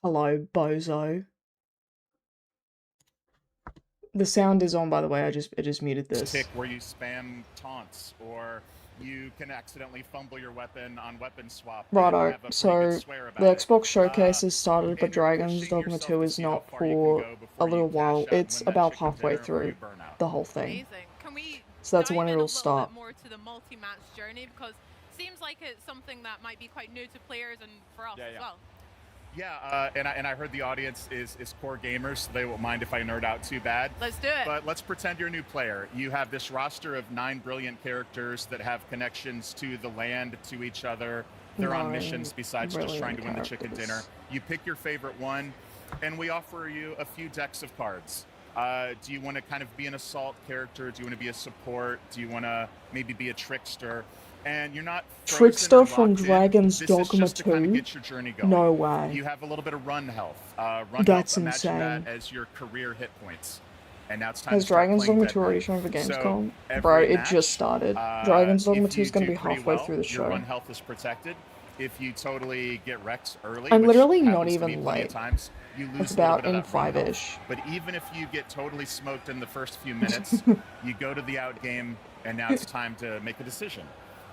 Hello, bozo. The sound is on, by the way. I just muted this. Tick where you spam taunts, or you can accidentally fumble your weapon on weapon swap. Righto, so the Xbox Showcase has started, but Dragon's Dogma 2 is not for a little while. It's about halfway through the whole thing. So that's when it'll start. More to the multi-match journey, because it seems like it's something that might be quite new to players and for us as well. Yeah, and I heard the audience is core gamers, so they won't mind if I nerd out too bad. Let's do it. But let's pretend you're a new player. You have this roster of 9 brilliant characters that have connections to the land, to each other. They're on missions besides just trying to win the chicken dinner. You pick your favorite one, and we offer you a few decks of cards. Do you want to kind of be an assault character? Do you want to be a support? Do you want to maybe be a trickster? And you're not Trickster from Dragon's Dogma 2? Kind of get your journey going. No way. You have a little bit of run health. That's imagine insane. that as your career hit points. And now it's time Has to start Dragon's playing Dogma 2 already shown for Gamescom? So Bro, it match, just started. Dragon's Dogma 2 is going to be pretty halfway well, through the show. Your run health is protected. If you totally get wrecked early, I'm which literally not happens to me even plenty of late. times, you lose It's a little about bit of in that run health. 5-ish. But even if you get totally smoked in the first few minutes, you go to the out game, and now it's time to make a decision.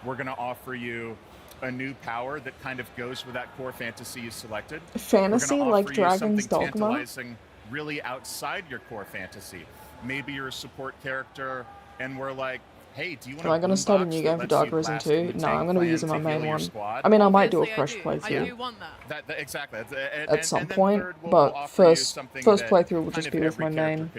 We're going to offer you a new power that kind of goes with that core fantasy you selected. Fantasy like Dragon's Dogma? Tantalizing, really outside your core fantasy. Maybe you're a support character, and we're like, hey, do you want Am I going to start a new game for Dark Risen 2? No, I'm going to be using my main one. I mean, I might do a fresh playthrough. I do want that. Exactly. At some point, but first playthrough will just be with my main.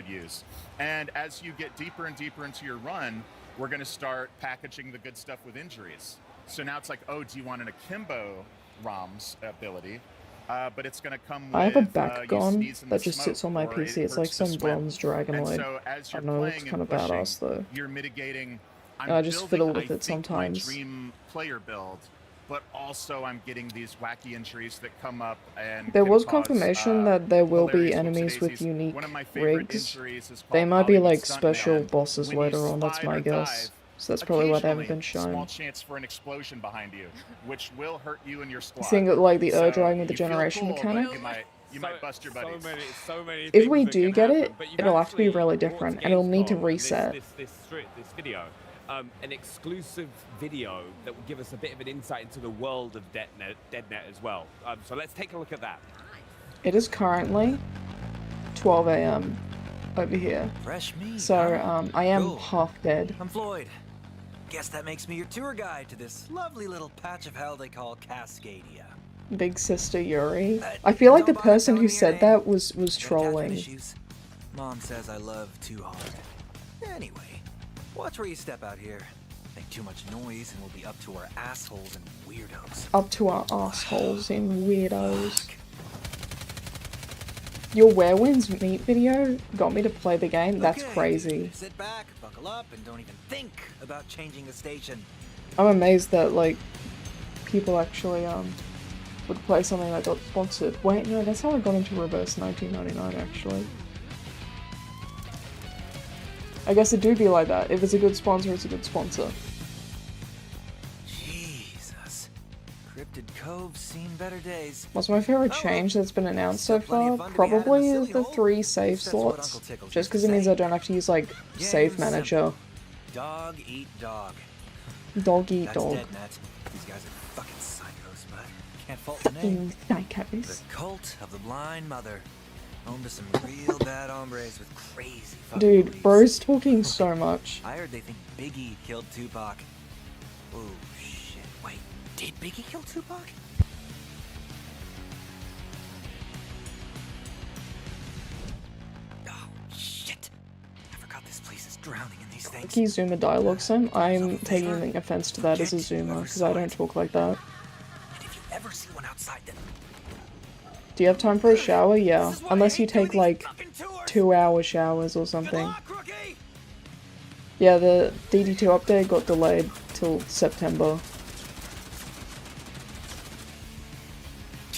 And as you get deeper and deeper into your run, we're going to start packaging the good stuff with injuries. So now it's like, oh, do you want an Akimbo ROM's ability? But it's going to come with, I have a back gun that just sits on my PC. It's like some bronze dragonoid. So I don't know, it looks kind of badass though. You're mitigating. I just fiddle with it sometimes. My dream player build, but also I'm getting these wacky injuries that come up, and there was confirmation that there will be enemies with unique rigs. They might be like special bosses later on, that's my guess. So that's probably why they haven't been shown. Small chance for an explosion behind you, which will hurt you and your squad. Seeing it like the Dragon with the generation mechanic. You might bust your buddies. So many if we do get it, it'll have to be really different, and it'll need to reset. This video, an exclusive video that will give us a bit of an insight into the world of DeadNet as well. So let's take a look at that. It is currently 12 AM over here. Fresh meat, so I am half dead. I'm Floyd. Guess that makes me your tour guide to this lovely little patch of hell they call Cascadia. Big Sister Yuri. I feel like the person who said that was trolling. Mom says I love too hard. Anyway, watch where you step out here. Make too much noise and we'll be up to our assholes and weirdos. Up to our assholes and weirdos. Your Where Winds Meet video got me to play the game. That's crazy. Sit back, buckle up, and don't even think about changing the station. I'm amazed that like people actually would play something that got sponsored. Wait, no, that's how I got into Reverse 1999 actually. I guess it do be like that. If it's a good sponsor, it's a good sponsor. Jesus. Cryptid Cove's seen better days. What's my favorite change that's been announced so far? Probably is the 3 save slots. Just because it means I don't have to use like Save Manager. Dog eat dog. Dog eat dog. These guys are fucking psychos, but can't fault the name. Psychos. The Cult of the Blind Mother. Home to some real bad hombres with crazy fucking Dude, beliefs. bro's talking so much. I heard they think Biggie killed Tupac. Oh shit, wait, did Biggie kill Tupac? Oh shit, I forgot this place is drowning in these things. Key Zoomer dialogue sim. I'm taking offense to that as a Zoomer, because I don't talk like that. And if you ever see one outside, then do you have time for a shower? Yeah. Unless you take like 2-hour showers or something. Yeah, the DD2 update got delayed till September.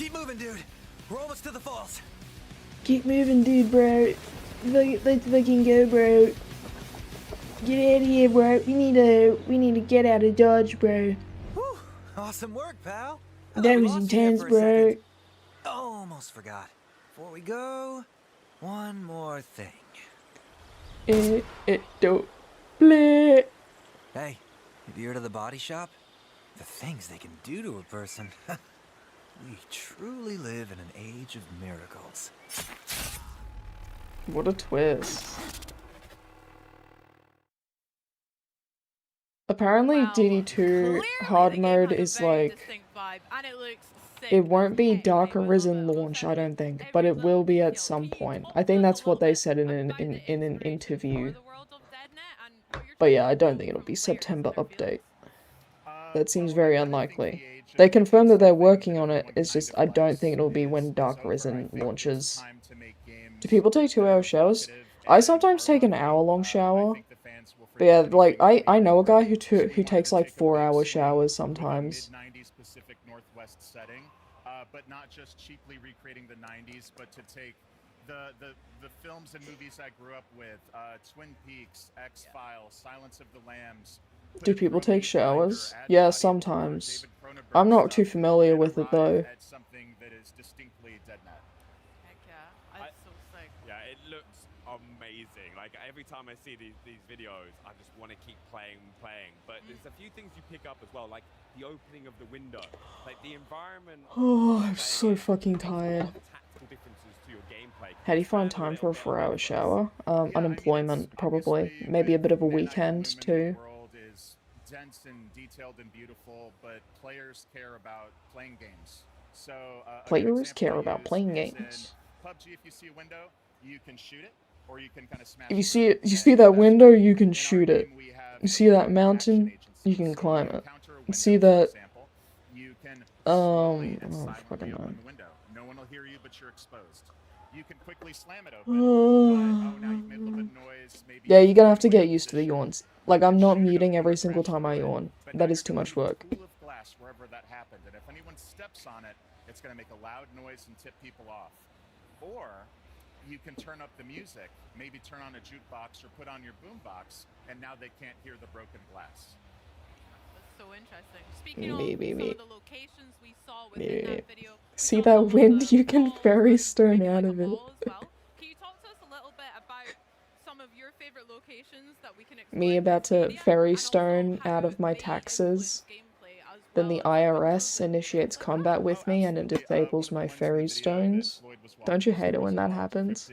keep moving, dude. We're almost to the falls. Keep moving, dude, bro. Let's fucking go, bro. Get out of here, bro. We need to get out of Dodge, bro. Whew. Awesome work, pal. That was intense, bro. Almost. almost forgot. Before we go, one more thing. It don't play. Hey, have you heard of the body shop? The things they can do to a person. We truly live in an age of miracles. What a twist. Apparently DD2 hard mode is like, it won't be Dark Arisen launch, I don't think, but it will be at some point. I think that's what they said in an interview. But yeah, I don't think it'll be September update. That seems very unlikely. They confirmed that they're working on it, it's just I don't think it'll be when Dark Arisen launches. Do people take 2-hour showers? I sometimes take an hour-long shower. But yeah, like, I know a guy who takes like 4-hour showers sometimes. 90s Pacific Northwest setting, but not just cheaply recreating the 90s, but to take the films and movies I grew up with, Twin Peaks, X-Files, Silence of the Lambs. Do people take showers? Yeah, sometimes. I'm not too familiar with it though. Something that is distinctly DeadNet. Heck yeah, that's so sick. Yeah, it looks amazing. Like every time I see these videos, I just want to keep playing. But there's a few things you pick up as well, like the opening of the window, like the environment. Oh, I'm so fucking tired. Tactical differences to your gameplay. How do you find time for a 4-hour shower? Unemployment, probably. Maybe a bit of a weekend too. Dense and detailed and beautiful, but players care about playing games. So players care about playing games. PUBG, if you see a window, you can shoot it, or you can kind of smash. If you see that window, you can shoot it. You see that mountain, you can climb it. You see that. Oh, fucking no. No one will hear you, but you're exposed. You can quickly slam it open. Now you've made a little bit of noise. Yeah, you're gonna have to get used to the yawns. Like, I'm not muting every single time I yawn. That is too much work. Glass wherever that happened, and if anyone steps on it, it's going to make a loud noise and tip people off. Or you can turn up the music, maybe turn on a jukebox or put on your boombox, and now they can't hear the broken glass. That's so interesting. Speaking of some of the locations we saw within that video, see that wind? You can ferry stone out of it. Can you talk to us a little bit about some of your favorite locations that we can explore? Me about to ferry stone out of my taxes. Then the IRS initiates combat with me and it disables my ferry stones. Don't you hate it when that happens?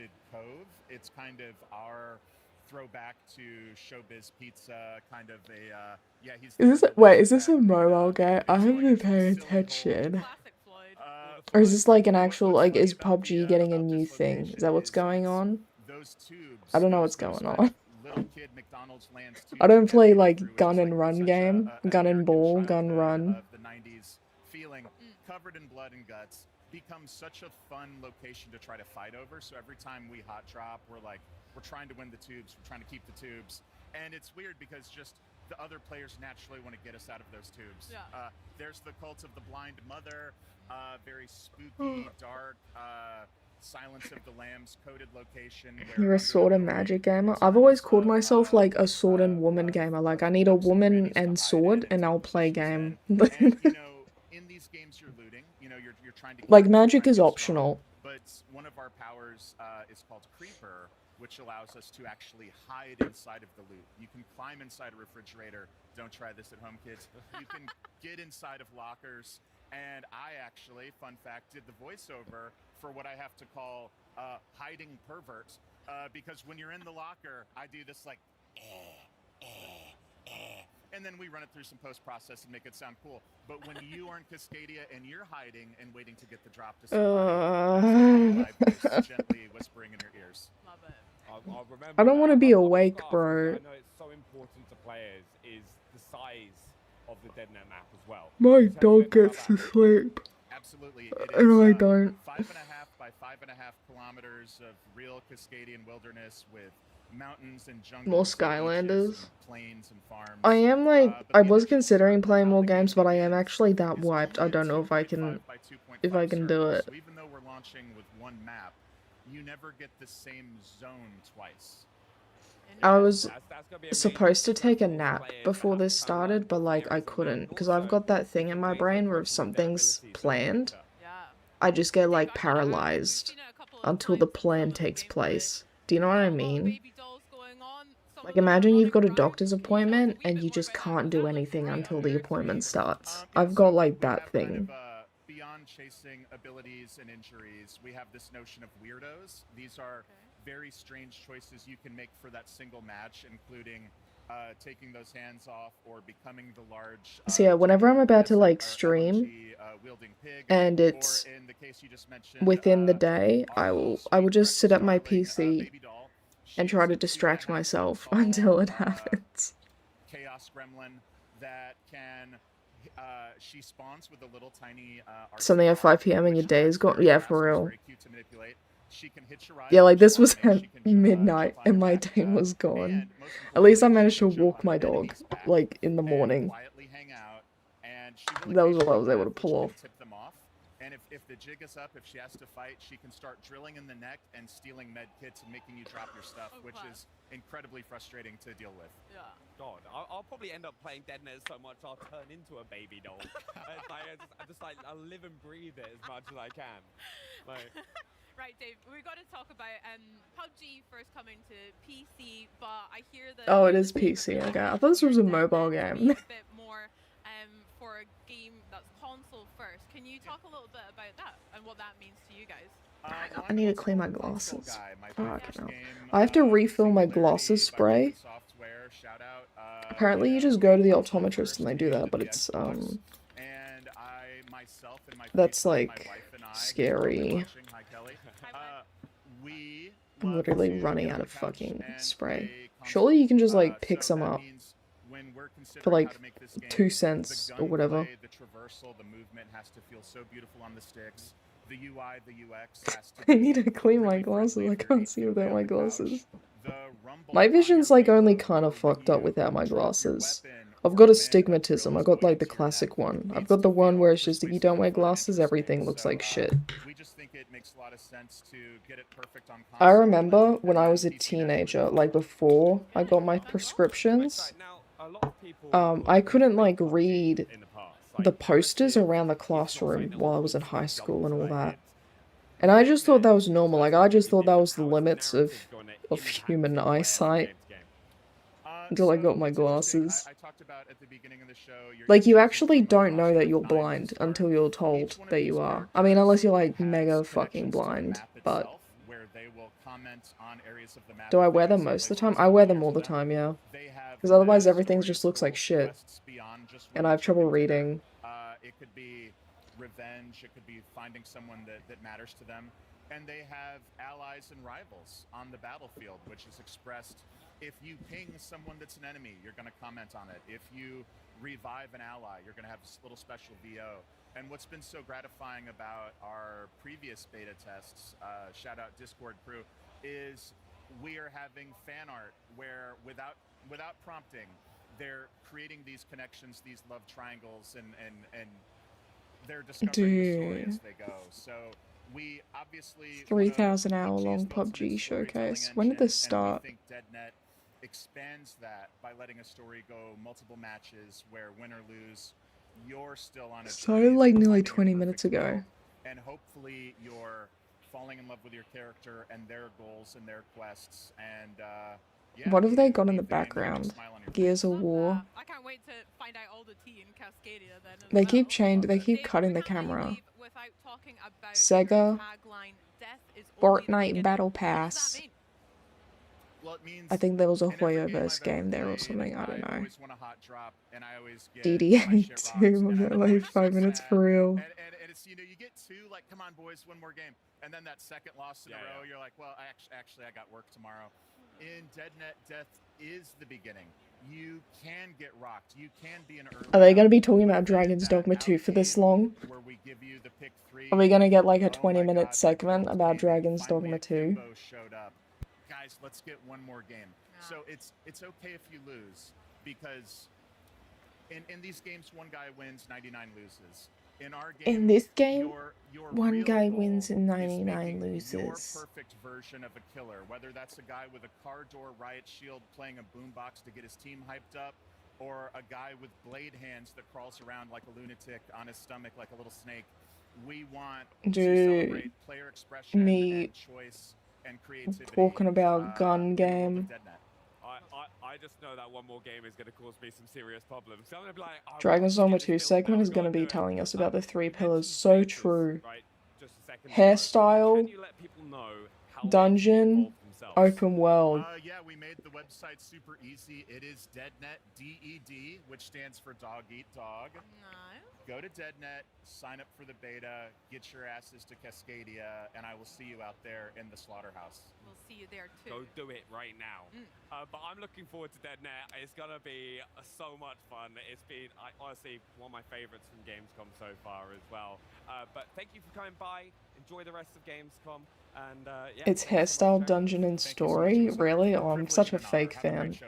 It's kind of our throwback to Showbiz Pizza, kind of a is this a mobile game? I haven't been paying attention. Or is this like an actual, like, is PUBG getting a new thing? Is that what's going on? I don't know what's going on. I don't play like gun and run game, gun and ball, gun run. The 90s feeling covered in blood and guts becomes such a fun location to try to fight over. So every time we hot drop, we're trying to win the tubes, we're trying to keep the tubes, and it's weird because just the other players naturally want to get us out of those tubes. Yeah. There's the Cult of the Blind Mother, very spooky, dark. Silence of the Lambs coded location. You're a sword and magic gamer? I've always called myself like a sword and woman gamer. Like, I need a woman and sword and I'll play game. And, in these games you're looting, you're trying to like, magic is optional. But one of our powers is called Creeper, which allows us to actually hide inside of the loot. You can climb inside a refrigerator. Don't try this at home, kids. You can get inside of lockers. And I actually, fun fact, did the voiceover for what I have to call hiding pervert, because when you're in the locker, I do this like, and then we run it through some post-process and make it sound cool. But when you are in Cascadia and you're hiding and waiting to get the drop to somebody, gently whispering in your ears. Love it. I'll I don't want to be awake, bro. I know it's so important to players is the size of the DeadNet map as well. My dog gets to sleep. Absolutely. And I don't. 5.5 by 5.5 kilometers of real Cascadian wilderness with mountains and jungles. More Skylanders. Plains and farms. I am like, I was considering playing more games, but I am actually that wiped. I don't know if I can do it. So even though we're launching with one map, you never get the same zone twice. I was supposed to take a nap before this started, but like I couldn't, because I've got that thing in my brain where if something's planned, I just get like paralyzed until the plan takes place. Do you know what I mean? Like imagine you've got a doctor's appointment and you just can't do anything until the appointment starts. I've got like that thing. Beyond chasing abilities and injuries, we have this notion of weirdos. These are very strange choices you can make for that single match, including taking those hands off or becoming the large so yeah, whenever I'm about to like stream and it's within the day, I will just sit at my PC and try to distract myself until it happens. Chaos gremlin that can she spawns with a little tiny something at 5 p.m. and your day is gone. Yeah, for real. Yeah, like this was at midnight and my day was gone. At least I managed to walk my dog, like, in the morning. That was all I was able to pull off. And if the jig is up, if she has to fight, she can start drilling in the neck and stealing med kits and making you drop your stuff, which is incredibly frustrating to deal with. Yeah. God, I'll probably end up playing Deadnet so much I'll turn into a baby doll. I live and breathe it as much as I can. Like. Right, Dave, we've got to talk about PUBG first coming to PC, but I hear that... Oh, it is PC, okay. I thought this was a mobile game. A bit more for a game that's console first. Can you talk a little bit about that and what that means to you guys? I need to clean my glasses. Fuck no. I have to refill my glasses spray. Apparently you just go to the optometrist and they do that, but it's, that's, like, scary. I'm literally running out of fucking spray. Surely you can just, like, pick some up for, like, 2 cents or whatever. I need to clean my glasses. I can't see without my glasses. My vision's, like, only kind of fucked up without my glasses. I've got astigmatism. I got, like, the classic one. I've got the one where it's just if you don't wear glasses, everything looks like shit. I remember when I was a teenager, like, before I got my prescriptions, I couldn't, like, read the posters around the classroom while I was in high school and all that. And I just thought that was normal. Like, I just thought that was the limits of human eyesight. Until I got my glasses. Like, you actually don't know that you're blind until you're told that you are. I mean, unless you're, like, mega fucking blind, but... Do I wear them most of the time? I wear them all the time, yeah. Because otherwise everything just looks like shit. And I have trouble reading. It could be revenge, it could be finding someone that matters to them. And they have allies and rivals on the battlefield, which is expressed. If you ping someone that's an enemy, you're going to comment on it. If you revive an ally, you're going to have this little special VO. And what's been so gratifying about our previous beta tests, shout out Discord crew, is we are having fan art where without prompting, they're creating these connections, these love triangles, and they're discovering the story as they go. So we obviously 3,000 hour long PUBG showcase. When did this start? I think Deadnet expands that by letting a story go multiple matches where win or lose, you're still on a started like nearly 20 minutes ago. And hopefully you're falling in love with your character and their goals and their quests. And yeah, what have they got in the background? Gears of War. I can't wait to find out all the tea in Cascadia then. They keep cutting the camera. Sega Fortnite Battle Pass. I think there was a Hoyoverse game there or something, I don't know. DDA 2, I'm at like 5 minutes for real. And it's, you know, you get 2, like, come on boys, one more game. And then that second loss in a row, you're like, well, actually I got work tomorrow. In Deadnet, death is the beginning. You can get rocked. You can be an early. Are they going to be talking about Dragon's Dogma 2 for this long? Are we going to get like a 20-minute segment about Dragon's Dogma 2? Guys, let's get one more game. So it's okay if you lose, because in these games, one guy wins, 99 loses. In our game, in this game, your one guy wins and is 99 making loses. Your perfect version of a killer, whether that's a guy with a car door riot shield playing a boombox to get his team hyped up, or a guy with blade hands that crawls around like a lunatic on his stomach like a little snake. we want Dude, to celebrate player expression me and choice and creativity. talking about gun game. I just know that one more game is going to cause me some serious problems. So I'm going to be like, Dragon's Dogma 2 segment is going to be telling us about the 3 pillars. So true. Hairstyle, dungeon, open world. Yeah, we made the website super easy. It is DeadNet, DED, which stands for Dog Eat Dog. Nice. Go to DeadNet, sign up for the beta, get your asses to Cascadia, and I will see you out there in the slaughterhouse. We'll see you there too. Go do it right now. But I'm looking forward to DeadNet. It's going to be so much fun. It's been, honestly, one of my favorites from Gamescom so far as well. But thank you for coming by. Enjoy the rest of Gamescom. And yeah, It's hairstyle, dungeon, and story? Really? Oh, I'm such a fake fan. Thank you.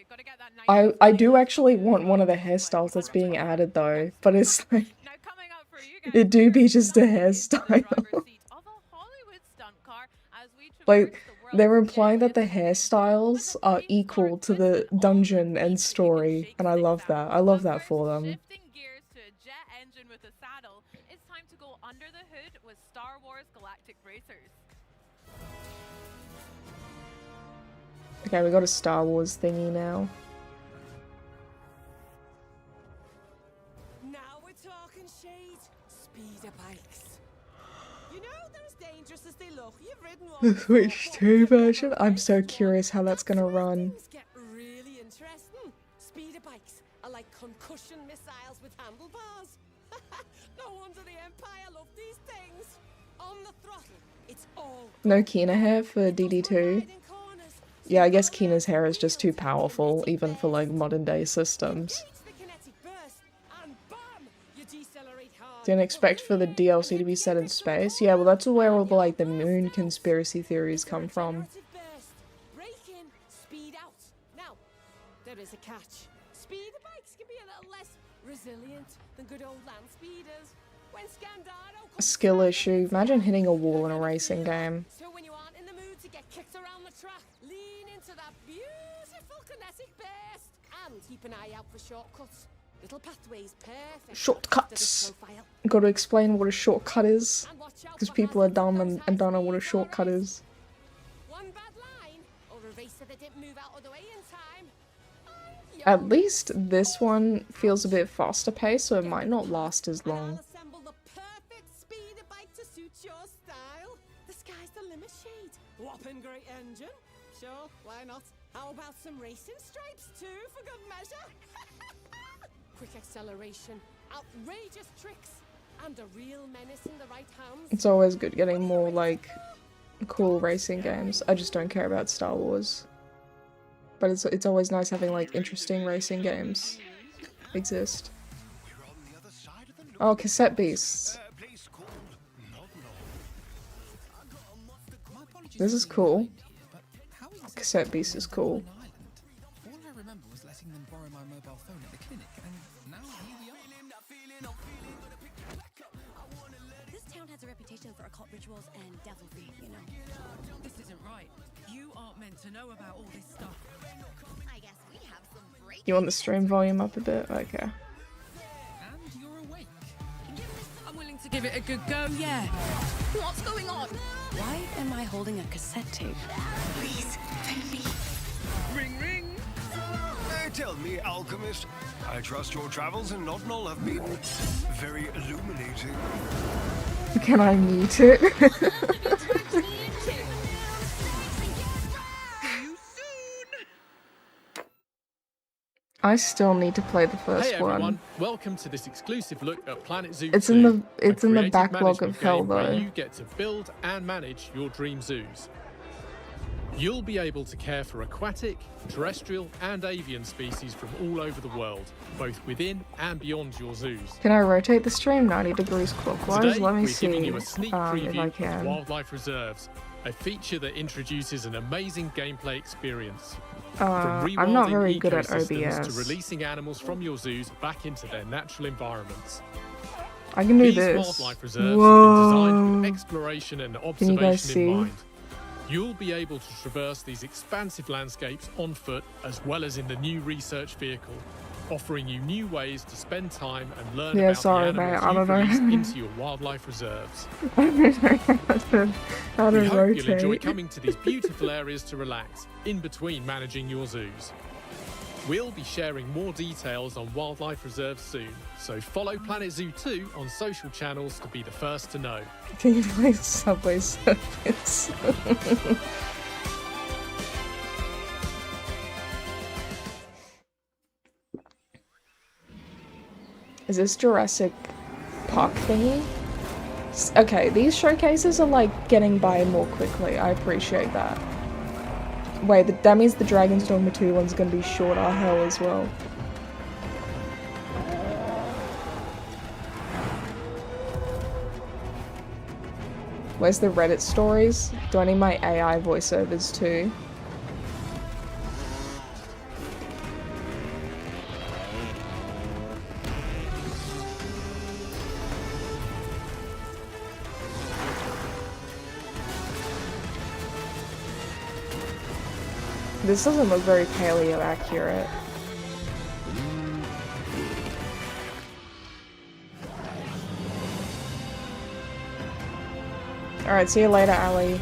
Gotta get that nice I do actually want one of the hairstyles that's being added though, but it's like, Now coming up for you guys, it do be just a hairstyle. Like, they're implying that the hairstyles are equal to the dungeon and story, and I love that. I love that for them. Shifting gears to a jet engine with a saddle, it's time to go under the hood with Star Wars Galactic Racers. Okay, we got a Star Wars thingy now. Now we're talking shade. Speeder bikes. You know they're as dangerous as they look. You've ridden one. The Switch 2 version? I'm so curious how that's gonna run. Things get really interesting. Speeder bikes are like concussion missiles with handlebars. No wonder the Empire loved these things. On the throttle, it's all No Kina hair for DD2. Yeah, I guess Kina's hair is just too powerful, even for like modern day systems. Didn't expect for the DLC to be set in space. Yeah, well that's where all the like the moon conspiracy theories come from. Braking, speed out. Now, there is a catch. Speeder bikes can be a little less resilient than good old land speeders. When Scandaro comes Skill issue. Imagine hitting a wall in a racing game. So when you aren't in the mood to get kicked around the track, lean into that beautiful kinetic burst and keep an eye out for shortcuts. Little pathways perfect. Shortcuts. Gotta explain what a shortcut is. Because people are dumb and don't know what a shortcut is. One bad line, or a racer that didn't move out of the way in time. At least this one feels a bit faster paced, so it might not last as long. I'll assemble the perfect speeder bike to suit your style. The sky's the limit, Shade. Whopping great engine. Sure, why not? How about some racing stripes too, for good measure? Quick acceleration, outrageous tricks, and a real menace in the right hands. It's always good getting more like cool racing games. I just don't care about Star Wars. But it's always nice having like interesting racing games exist. Oh, cassette beasts. This is cool. Cassette beast is cool. All I remember was letting them borrow my mobile phone at the clinic, and now here we are. This town has a reputation for occult rituals and devilry, you know. This isn't right. You aren't meant to know about all this stuff. I guess we have some break. You want the stream volume up a bit? Okay. And you're awake. I'm willing to give it a good go, yeah. What's going on? Why am I holding a cassette tape? Please, don't be. Ring, ring. Tell me, alchemist. I trust your travels in Nottingham have been very illuminating. Can I mute it? I still need to play the first one. Welcome to this exclusive look at Planet Zoo. It's 2, in the creative backlog of management hell game where though. You get to build and manage your dream zoos. You'll be able to care for aquatic, terrestrial, and avian species from all over the world, both within and beyond your zoos. Can I rotate the stream 90 degrees clockwise? Today, Let me we're see giving you a sneak if I preview of can. Wildlife Reserves, a feature that introduces an amazing gameplay experience. I'm not very good at ecosystems OBS. to releasing animals from your zoos back into their natural environments. I can do These this. wildlife reserves Whoa. have been designed with exploration and Can you guys observation see? in mind. You'll be able to traverse these expansive landscapes on foot as well as in the new research vehicle, offering you new ways to spend time and learn Yeah, about sorry, the mate, animals I don't you've know. released into your wildlife reserves. I don't We hope you'll enjoy rotate. coming to these beautiful areas to relax, in between managing your zoos. We'll be sharing more details on wildlife reserves soon, so follow Planet Zoo 2 on social channels to be the first to know. Can you play Subway Surfers? Is this Jurassic Park thingy? Okay, these showcases are like getting by more quickly. I appreciate that. Wait, that means the Dragon's Dogma 2 one's gonna be shorter hell as well. Where's the Reddit stories? Do I need my AI voiceovers too? This doesn't look very paleo accurate. Alright, see you later, Ali.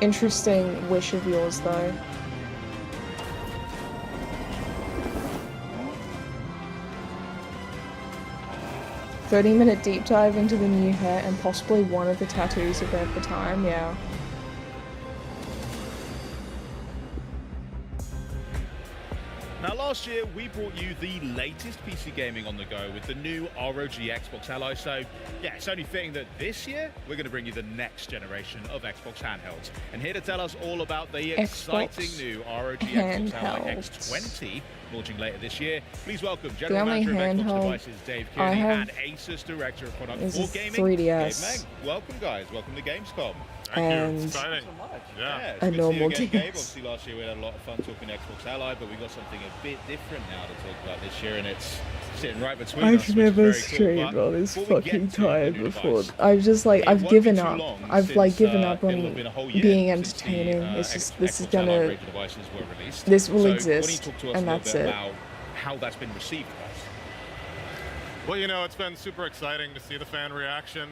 Interesting wish of yours, though. "30-minute deep dive into the new hair and possibly one of the tattoos of at the time," yeah. Now, last year, we brought you the latest PC gaming on the go with the new ROG Xbox Ally. So, yeah, it's only fitting that this year, we're going to bring you the next generation of Xbox handhelds. And here to tell us all about the exciting new ROG Xbox Ally X20 launching later this year, please welcome General Manager of Xbox Devices, Dave Kearney, and Asus Director of Product for Gaming, 3DS. Dave Meng. Welcome, guys. Welcome to Gamescom. And Yeah, a normal Gabe. DS. Obviously, last year we had a lot of fun talking Xbox Ally, but we got something a bit different now to talk about this year, and it's sitting right between us. I've never streamed on this fucking time before. I've just like, I've given up. I've like given up on being entertaining. It's just, this is gonna, this will exist, and that's it. How that's been received, guys. Well, you know, it's been super exciting to see the fan reaction.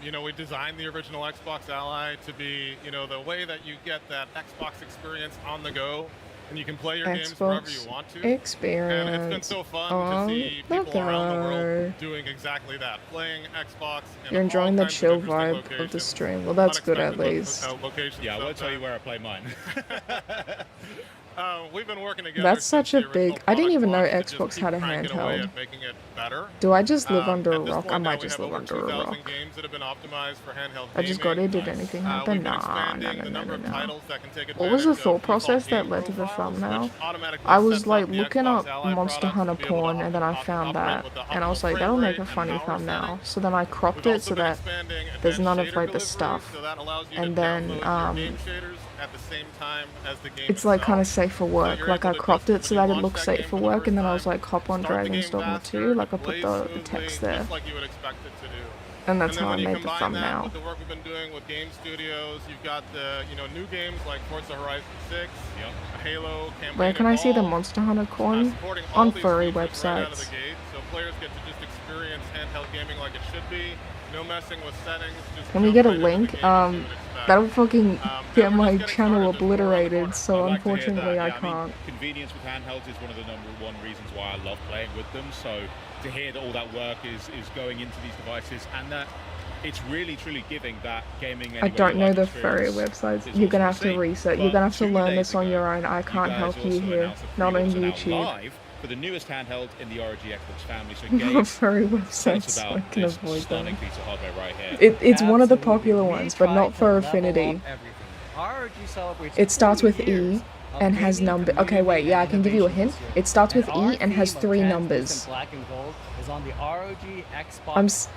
You know, we designed the original Xbox Ally to be, you know, the way that you get that Xbox experience on the go, and you can play your games wherever you want to. Experience. And it's been so fun to see people around the world doing exactly that, playing Xbox. You're enjoying the chill vibe of the stream. Well, that's good at least. Yeah, I won't tell you where I play mine. We've been working together. That's such a big. I didn't even know Xbox had a handheld. Do I just live under a rock? I might just live under a rock. I just got it. Did anything happen? Nah. What was the thought process that led to the thumbnail? I was like looking up Monster Hunter porn, and then I found that, and I was like, that'll make a funny thumbnail. So then I cropped it so that there's none of like the stuff, and then it's like kind of safe for work. Like I cropped it so that it looks safe for work, and then I was like, hop on Dragon's Dogma 2. Like I put the text there, and that's how I made the thumbnail. With the work we've been doing with game studios, you've got the new games like Forza Horizon 6, Halo. Where can I see the Monster Hunter corn? On furry websites. So players get to just experience handheld gaming like it should be. No messing with settings. Can we get a link? That'll fucking get my channel obliterated, so unfortunately I can't. Convenience with handhelds is one of the #1 reasons why I love playing with them. So to hear that all that work is going into these devices, and that it's really truly giving that gaming. I don't know the furry websites. You're gonna have to research. You're gonna have to learn this on your own. I can't help you here. Not on YouTube. For the newest handheld in the ROG Xbox family, so Not furry websites, so I can avoid them. Piece of hardware right here. It's one of the popular ones, but not for Affinity. It starts with E and has number. Okay, wait, yeah, I can give you a hint. It starts with E and has 3 numbers.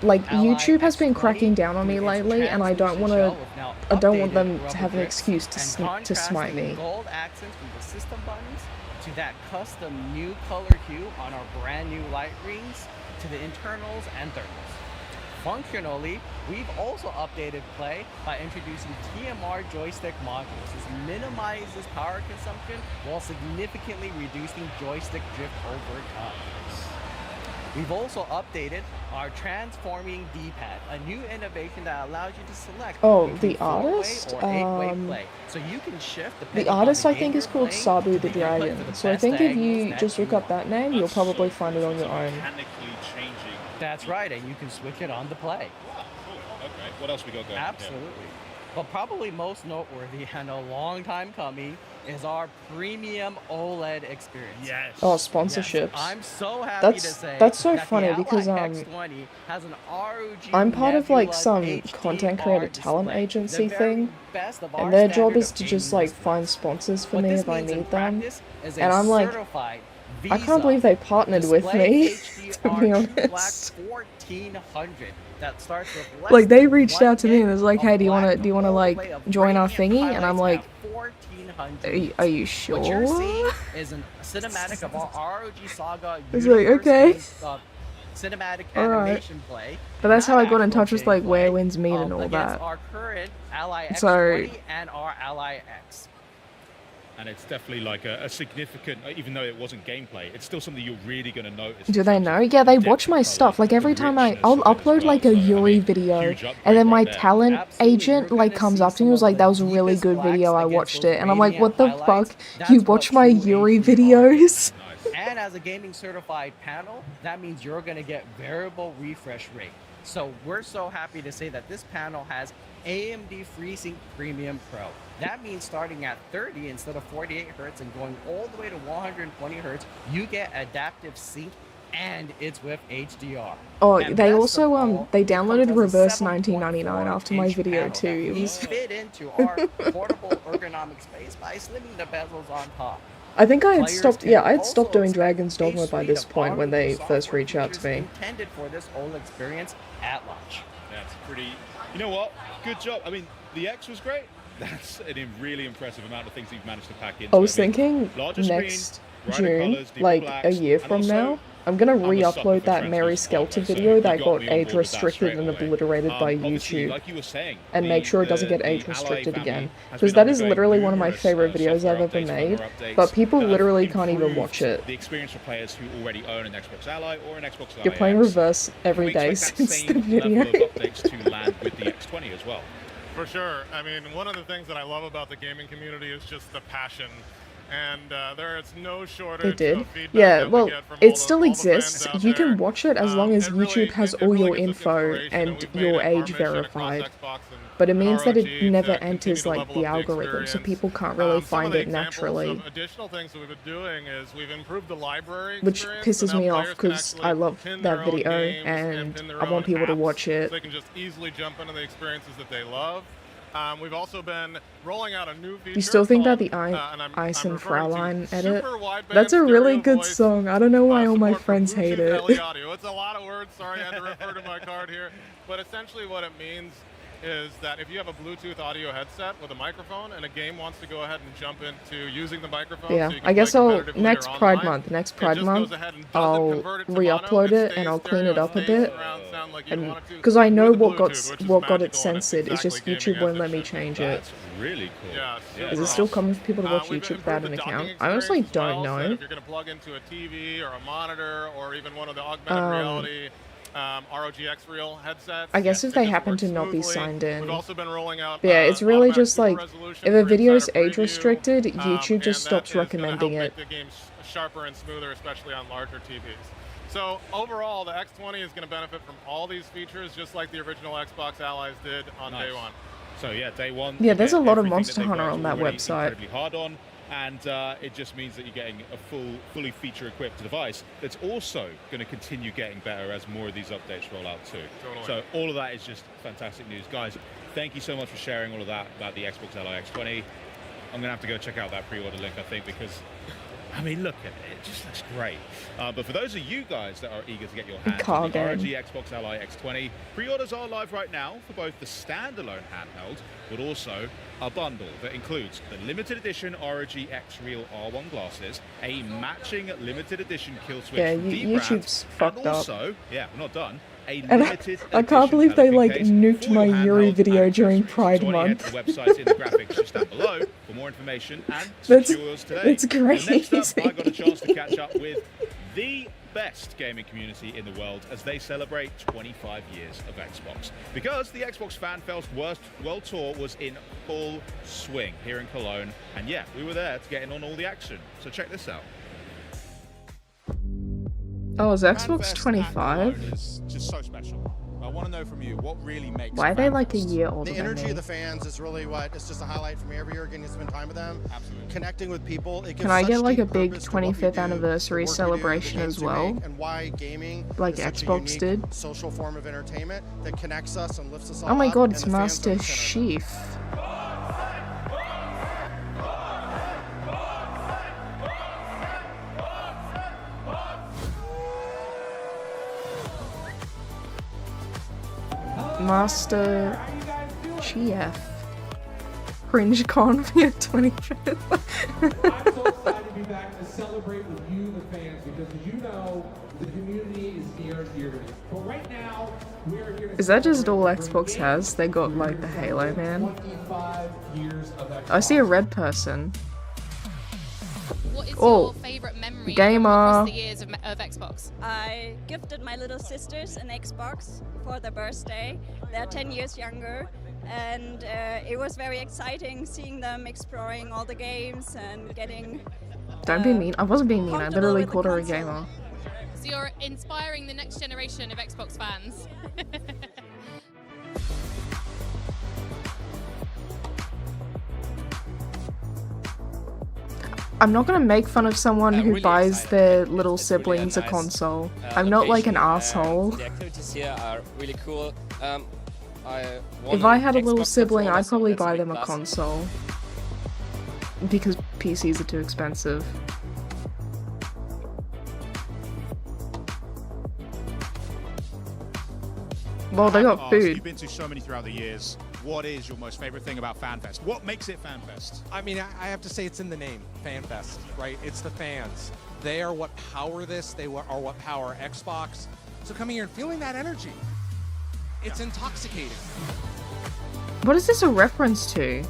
Like, YouTube has been cracking down on me lately, and I don't want them to have an excuse to smite me. To that custom new color hue on our brand new light rings, to the internals and thermals. functionally, we've also updated play by introducing TMR joystick modules. This minimizes power consumption while significantly reducing joystick drift over time. We've also updated our transforming D-pad, a new innovation that allows you to select the artist? or 8-way play. So you can shift depending The on artist the I game think is you're called playing Sabu to the the input for Dragon. the So I best think if angles you that just you look up want. that name, you'll probably find it on your own. Mechanically changing. That's right, and you can switch it on to play. Okay, what else we got going? Absolutely. But probably most noteworthy and a long time coming is our premium OLED experience. Yes. Oh, sponsorships. Yes. I'm so happy to say that's so that funny the because Ally X20 has an ROG I'm part of like Nebula some HDR content creator talent display, agency the very thing, best of our and their job standard is of to just gaming like find sponsors for What me this if I means in need them. practice is a And I'm like, certified I can't believe they partnered with display me, HDR to be True Black honest. 1400 that starts with less Like they than reached 1 out to me and was like, gig hey, of do you black wanna like overlay of join our gradient thingy? And I'm highlights like, at 1400 are you What you're seeing sure? is a cinematic of our ROG Saga It's like, universe okay. cinematic Alright. animation play. But that's how not I got in actual touch with like gameplay, Where Winds Meet and all against that. our current Ally X20 So and our Ally X. And it's definitely like a significant, even though it wasn't gameplay, it's still something you're really going to notice. do they know? Yeah, they watch my stuff. Like every time I'll upload like a Yuri video, and then my talent agent like comes up to me and was like, that was a really good video, I watched it. And I'm like, what the fuck? You watch my Yuri videos? And as a gaming certified panel, that means you're going to get variable refresh rate. So we're so happy to say that this panel has AMD FreeSync Premium Pro. That means starting at 30 instead of 48 Hz and going all the way to 120 Hz, you get adaptive sync and it's with HDR. Oh, And they best of also all, they it comes downloaded as a Reverse 7.4 1999 after my inch video panel too. that It we was fit into our portable ergonomic space by slimming the bezels on top. I think I had Players stopped, can yeah, I had also stopped doing expect Dragon's a Dogma by suite this of point when they powerful first software reached out to features me. intended for this whole experience at launch. That's pretty. You know what? Good job. I mean, the X was great. That's a really impressive amount of things you've managed to pack in. I was thinking larger screen, next brighter June, colours, deeper like a blacks, year and from also, now, I'm gonna I'm a sucker re-upload for that Mary translucent Skelter hardware, so video you that got got me on board age with that restricted straight and away. obliterated by Obviously, YouTube, like you were saying, and make sure it doesn't get the age Ally restricted family again, has because been that is undergoing literally one of my numerous, favorite videos software I've ever updates, made, firmware updates but people that have literally can't even improved watch it. The experience for players who already own an Xbox Ally or an Xbox Ally You're playing X. Reverse Can every we day expect that since the same level video. of updates to land with the X20 as well? For sure. I mean, one of the things that I love about the gaming community is just the passion. And there is no shortage They did. of feedback Yeah, that we well, get from it all still the exists. fans out You there. can watch it as long as YouTube has all your info inspiration, and we've made your it our age mission across verified. Xbox But it and means that ROG it never to enters continue to like level the up the algorithm, so experience. people can't really Some of find the it examples naturally. of additional things that we've been doing is we've improved the library Which experience, so pisses now me off players can because actually I love pin that their own video games and pin their I want own people to apps, watch it. so they can just easily jump into the experiences that they love. We've also been rolling out a new feature. You still think that called, the I'm Eisen referring to Fraulein edit? super wideband That's a really stereo good voice, song. I don't know why all my support for friends hate Bluetooth it. LE audio. It's a lot of words. Sorry, I had to refer to my card here. But essentially what it means is that if you have a Bluetooth audio headset with a microphone and a game wants to go ahead and jump into using the microphone, Yeah, so you can I guess play I'll competitively next or Pride online, month. Next it Pride just month, goes ahead and doesn't I'll convert it to mono, re-upload it and stays I'll clean stereo, it up a stays bit. surround sound like you'd And want it to because I know with what got Bluetooth, which is what got it magical, and it's censored, it's just exactly YouTube gaming won't as let it me should be. change it. That's really cool. Yeah, Is it still common for people to watch we've YouTube without an improved the account? docking I honestly experience as don't well, so that know. if you're going to plug into a TV or a monitor or even one of the augmented reality ROG X Real headsets, I guess if it they just happen works to not be smoothly. signed in. We've also been rolling out But yeah, it's really automatic just super like, resolution if a for video is insider age preview, restricted, YouTube and just that stops is gonna recommending help it. make the games sharper and smoother, especially on larger TVs. So overall, the X20 is going to benefit from all these features, just like the original Xbox Allies did on day one. So yeah, day one. Yeah, you there's get a lot of everything that Monster they've Hunter worked on that already website. incredibly hard on, and it just means that you're getting a fully feature-equipped device that's also going to continue getting better as more of these updates roll out too. Totally. So all of that is just fantastic news, guys. Thank you so much for sharing all of that about the Xbox Ally X20. I'm gonna have to go check out that pre-order link, I think, because I mean, look at it. It just looks great. But for those of you guys that are eager to get your hands on the ROG Xbox Ally X20, pre-orders are live right now for both the standalone handheld, but also a bundle that includes the limited edition ROG X Real R1 glasses, a matching limited edition kill switch Yeah, from D-Brand, YouTube's fucked and also, yeah, we're not done, a And limited I can't believe they like nuked my Yuri handheld video and during accessories. Pride So Month. head to the websites in the graphics just down below for more information and That's- secure yours today. that's But next up, crazy. I got a chance to catch up with the best gaming community in the world as they celebrate 25 years of Xbox. Because the Xbox Fan Fest World Tour was in full swing here in Cologne. And yeah, we were there to get in on all the action. So check this out. Oh, is Xbox FanFest at 25? Cologne is just so special. I want to know from you what really makes Why are they like a year older The than energy me? of the fans is really what it's just a highlight for me every year, getting to spend time with them, connecting with people. It gives Can I such get like a deep big purpose to what we 25th do, anniversary the work we do, the celebration games as we well? make, and why gaming Like is such a Xbox unique did? social form of entertainment that connects us and lifts us all Oh my up, god, and it's the fans are Master the center of it. Chief. Master Chief. Cringe Con for your 25th. I'm so excited to be back to celebrate with you, the fans, because as you know, the community is near and dear to me. But right now, we are here to Is that just all Xbox has? They got like the Halo man. 25 years of Xbox. I see a red person. What is Oh, your favourite memory gamer. across the years of Xbox? I gifted my little sisters an Xbox for their birthday. They're 10 years younger, and it was very exciting seeing them exploring all the games and getting. Don't be mean. I wasn't being mean. I comfortable literally with the called her a console. gamer. So you're inspiring the next generation of Xbox fans. I'm not gonna make fun of someone who really buys excited. their little It's really siblings a a nice, console. I'm not like an location, asshole. and the activities here are really cool. If I had a little Xbox sibling, controller, I'd so probably that's buy big them a plus. console. Because PCs are too expensive. Well, they got food. You've been to so many throughout the years. What is your most favorite thing about FanFest? What makes it FanFest? I mean, I have to say it's in the name, FanFest, right? It's the fans. They are what power this. They are what power Xbox. So coming here and feeling that energy, it's intoxicating. What is this a reference to?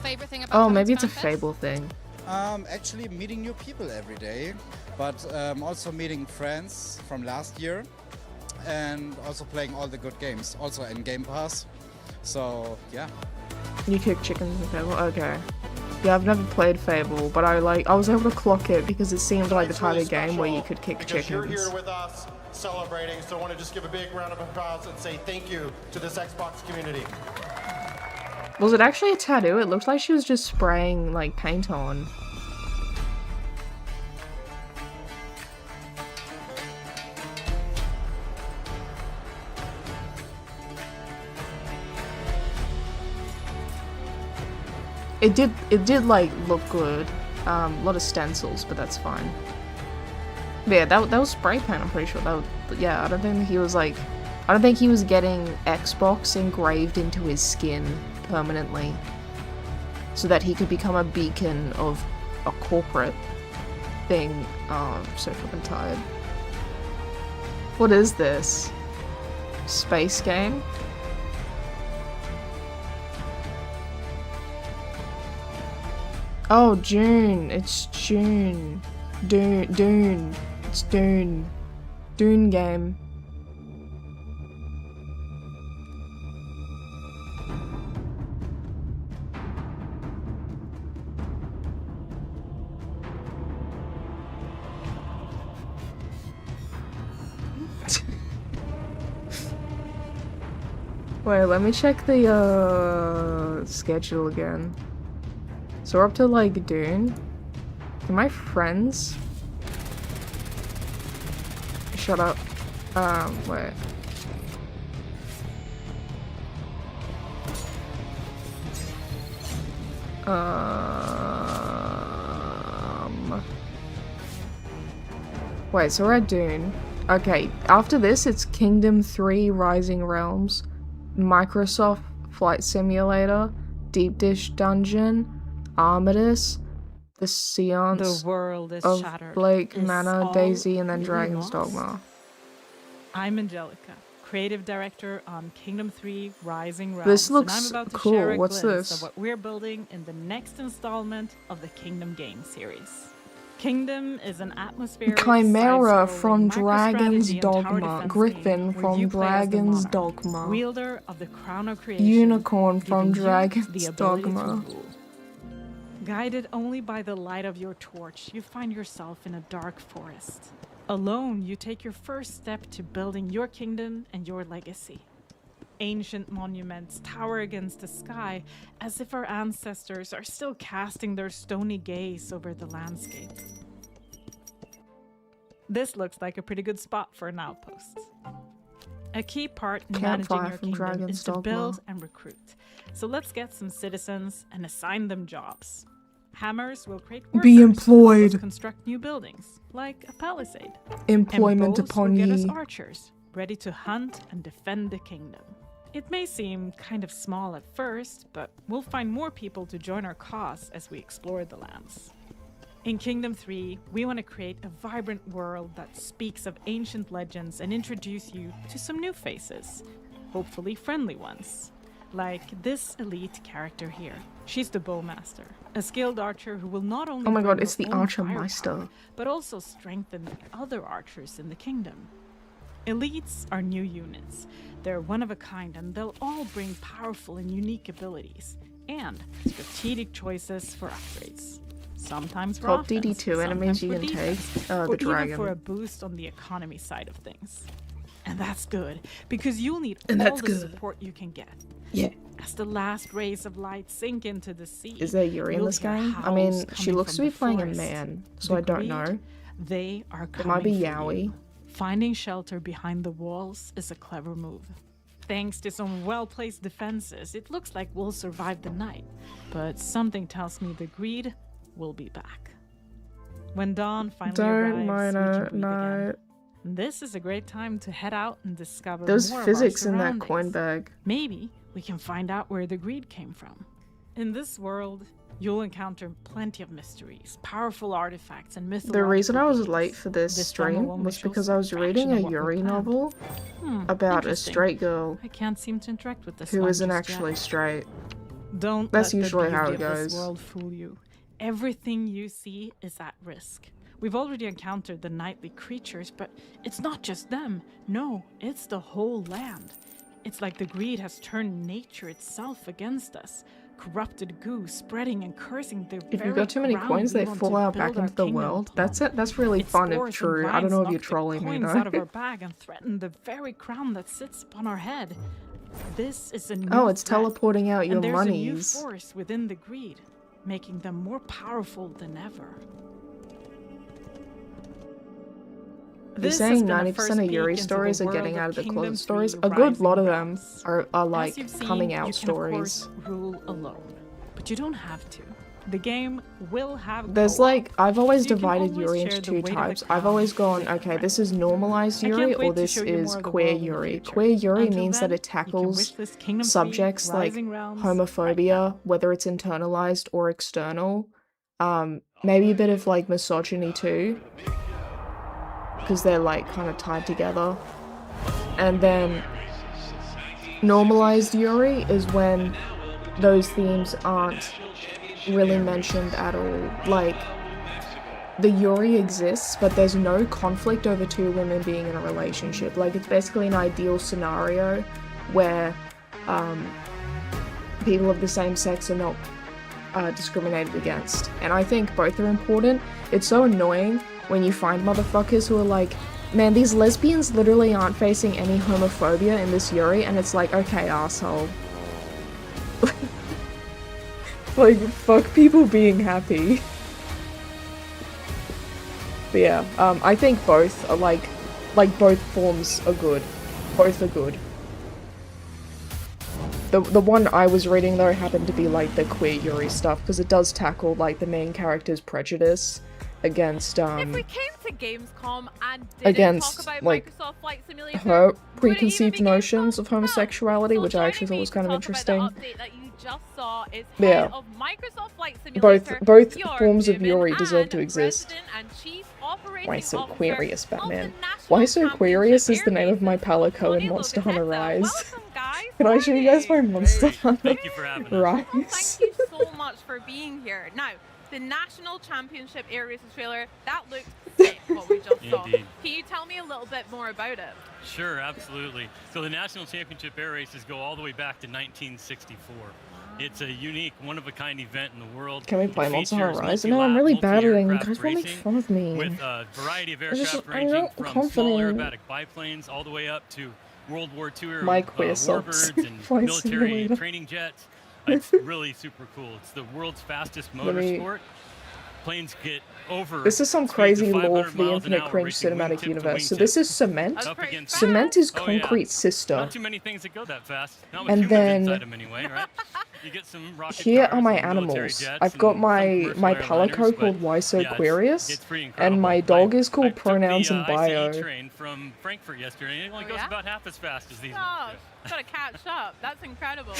Favourite thing about Oh, coming maybe to it's a FanFest? Fable thing. Actually meeting new people every day, but also meeting friends from last year, and also playing all the good games, also in Game Pass. So yeah. You kick chickens in Fable? Okay. Yeah, I've never played Fable, but I was able to clock it because it seemed like the type of game where you could kick Because you're chickens. here with us celebrating, so I want to just give a big round of applause and say thank you to this Xbox community. Was it actually a tattoo? It looked like she was just spraying like paint on. It did like look good. A lot of stencils, but that's fine. But yeah, that was spray paint, I'm pretty sure. Yeah, I don't think he was getting Xbox engraved into his skin permanently. So that he could become a beacon of a corporate thing. Oh, I'm so fucking tired. What is this? Space game? Oh, June. It's June. Dune. It's Dune. Dune game. Wait, let me check the schedule again. So we're up to like Dune. Am I friends? Shut up. Wait. Wait, so we're at Dune. Okay, after this it's Kingdom 3 Rising Realms, Microsoft Flight Simulator, Deep Dish Dungeon, Armistice, The Seance The world is of shattered. Blake Is Manor, all Daisy, and then really Dragon's lost? Dogma. I'm Angelica, creative director on Kingdom 3 Rising Realms. This looks and I'm about to cool. share a What's glimpse this? of what we're building in the next installment of the Kingdom game series. Kingdom is an atmospheric Chimera side-scrolling from Dragon's microstrategy and tower Dogma. defense Griffin game where from you play as the Dragon's monarch, Dogma. wielder of the crown of creation, Unicorn from giving you Dragon's the ability to Dogma. rule. Guided only by the light of your torch, you find yourself in a dark forest. Alone, you take your first step to building your kingdom and your legacy. Ancient monuments tower against the sky as if our ancestors are still casting their stony gaze over the landscape. This looks like a pretty good spot for an outpost. A key part in managing Campfire your from kingdom Dragon's is to Dogma. build and recruit. So let's get some citizens and assign them jobs. Hammers will create workers Be to help us employed. construct new buildings, like a palisade. Employment and bows upon will get ye. us archers, ready to hunt and defend the kingdom. It may seem kind of small at first, but we'll find more people to join our cause as we explore the lands. In Kingdom 3, we want to create a vibrant world that speaks of ancient legends and introduce you to some new faces, hopefully friendly ones. Like this elite character here. She's the Bowmaster, a skilled archer who will not only Oh my god, bring it's her the own Archer firepower, Meister. but also strengthen the other archers in the kingdom. Elites are new units. They're one of a kind and they'll all bring powerful and unique abilities and strategic choices for upgrades. Sometimes for Top offense, DD2 enemies sometimes you for can defense, take. The or even dragon. for a boost on the economy side of things. And that's good, because you'll need And all that's the good. support you can get. Yeah. As the last rays of light sink into the sea, Is there Yuri in you'll this hear game? I howls mean, she coming looks to from be the playing a forest. man, so The I don't greed, know. They are It might be coming for Yowie. you. Finding shelter behind the walls is a clever move. Thanks to some well-placed defenses, it looks like we'll survive the night. But something tells me the greed will be back. When dawn finally Don't arrives, mind we can it, breathe no. again. This is a great time to head out and discover There's more physics of our in that surroundings. coin bag. Maybe we can find out where the greed came from. In this world, you'll encounter plenty of mysteries, powerful artifacts, and mythological The reason I was beings. late for this demo stream will was show because some I was reading fraction a of what we Yuri planned. novel about a Interesting. straight girl I can't seem to interact with this who one isn't just actually yet. straight. Don't That's let usually the how beauty it of this goes. world fool you. Everything you see is at risk. We've already encountered the nightly creatures, but it's not just them. No, it's the whole land. It's like the greed has turned nature itself against us. Corrupted goo spreading and cursing the If very you've got too many ground coins, we they want fall to out build back our into the kingdom world. upon. That's it. That's really Its fun if spores and true. I vines don't know if knock you're the trolling me coins though. out of our bag and threaten the very crown that sits upon our head. This is a new Oh, it's threat, teleporting out your and there's monies. a new force within the greed, making them more powerful than ever. You're This has saying been a 90% first of peek Yuri into the stories are world getting out of the Kingdom closet stories. 3 A good lot of Rising them are As like you've seen, coming you out can, stories. Of course, rule alone, but you don't have to. The game will have There's co-op, like, I've always so you can divided always Yuri share into the two weight of the types. I've crown always gone, with your okay, this is friends. normalized I can't Yuri wait or to this show you is more of the queer world in the Yuri. future. Queer Yuri Until means that then, it you can tackles wish this Kingdom 3 subjects like Rising Realms homophobia, whether it's internalized or external. Maybe a bit of like misogyny too, because they're like kind of tied together. And then normalized Yuri is when those themes aren't really mentioned at all. Like, the Yuri exists, but there's no conflict over two women being in a relationship. Like, it's basically an ideal scenario where people of the same sex are not discriminated against. And I think both are important. It's so annoying when you find motherfuckers who are like, man, these lesbians literally aren't facing any homophobia in this Yuri, and it's like, okay, asshole. Like, fuck people being happy. But yeah, I think both are like both forms are good. Both are good. The one I was reading though happened to be like the queer Yuri stuff, because it does tackle like the main character's prejudice against If we came to Gamescom and didn't against talk about like Microsoft Flight Simulator, her preconceived notions of homosexuality, which I actually thought was kind of interesting. update that you just saw is Yeah. head of Microsoft Flight Simulator, Both Bjorn forms of Dubin, Yuri deserve to and exist. President and Chief Operating Why So Aquarius, Batman? Why So Aquarius is the name of my Palico in Monster Hunter Rise. Can I show you guys my Monster Hunter Rise? Thank you so much for being here. Now, the National Championship Air Races trailer, that looked sick, what we just saw. Indeed. Can you tell me a little bit more about it? Sure, absolutely. So the National Championship Air Races go all the way back to 1964. It's a unique, one-of-a-kind event in the world. Can we play It Monster Hunter features Rise? No, I'm really bad at it. You multi-aircraft guys will make racing fun of me. with a variety of I just- aircraft I'm ranging not from small confident. aerobatic biplanes all the way up to World War II era My queer sucks. warbirds and Flight military simulator. training jets. It's really super cool. It's the world's fastest Let me- motorsport. Planes get over. This is some speeds of crazy 500 lore for the miles an Infinite hour Cringe racing cinematic wingtip to universe. So wingtip. this is Cement. Up against- Cement is Oh, yeah. Concrete's sister. Not too many things that go that fast. Not with And humans then- inside them anyway, right? You get some rocket Here cars are my and military animals. jets I've got and my some my commercial airliners, Palico but called Why So yeah, Aquarius, it's pretty and my incredible. dog is called took Pronouns the, in Bio. ICE train from Frankfurt yesterday, and it only goes yeah? about half as fast as these Oh, ones gotta catch up. That's incredible.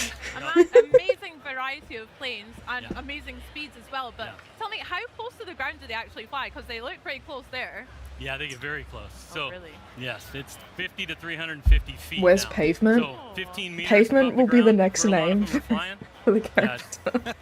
Amazing variety of planes and amazing speeds as well. But tell me, how close to the ground do they actually fly? Because they look pretty close there. do. Yeah, they get very close. So, really? yes, it's 50 to 350 feet. Where's now. Pavement? So 15 meters Pavement above will be the ground next for a lot of name them are flying. for the Yeah, character.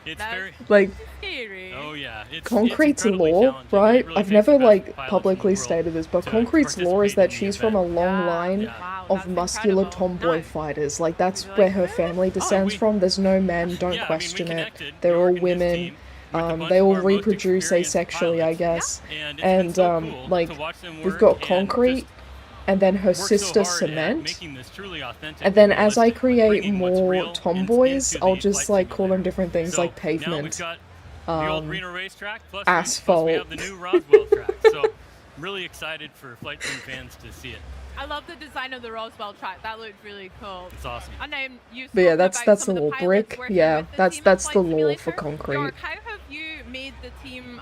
it's very Like scary. Oh yeah, it's Concrete's incredibly lore, challenging. right? It really I've takes never the best like pilots in the publicly world stated this, but to Concrete's lore is participate that in the she's from a event. long line of muscular tomboy fighters. Like that's where her family descends from. There's no men, don't question it. They're all women. They all reproduce asexually, I guess. And like we've got Concrete, and then her sister Cement. And then as I create more tomboys, I'll just like call them different things like Pavement, The old Reno racetrack, plus Asphalt. we have the new Roswell track. So I'm really excited for Flight Sim fans to see it. I love the design of the Roswell track. That looked really cool. It's awesome. And then you But yeah, spoke that's about the some of little pilots brick. working Yeah, with the that's team at the Flight lore Simulator. for Concrete. York, how have you made the team,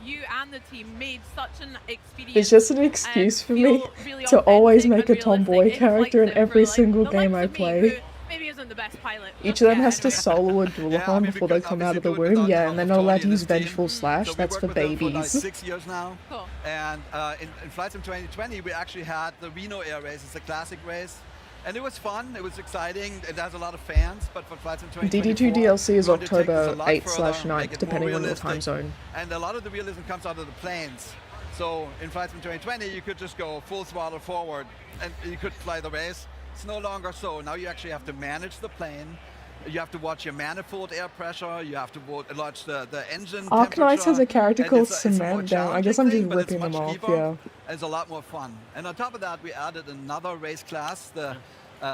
you and the team made such an experience? It's just an excuse for me to always make a tomboy character in every single game I play. Maybe isn't the best pilot. Each of them has to solo a Dualahan before they come out of the womb, yeah, and they're not allowed to use Vengeful Slash, that's for For like babies. 6 years now. And in Flight Sim 2020, we actually had the Reno Air Race. It's a classic race. And it was fun, it was exciting, it has a lot of fans, but for Flight Sim 2024, DD2 DLC is we want to take this October a lot 8/9, further, make it more depending on your realistic. time zone. And a lot of the realism comes out of the planes. So in Flight Sim 2020, you could just go full throttle forward and you could fly the race. It's no longer so. Now you actually have to manage the plane. You have to watch your manifold air pressure. You have to watch the engine Arknights has a character and called it's a more Cement down. I guess I'm challenging just thing, but it's ripping them much off, cheaper, yeah. and it's a lot more fun. And on top of that, we added another race class, the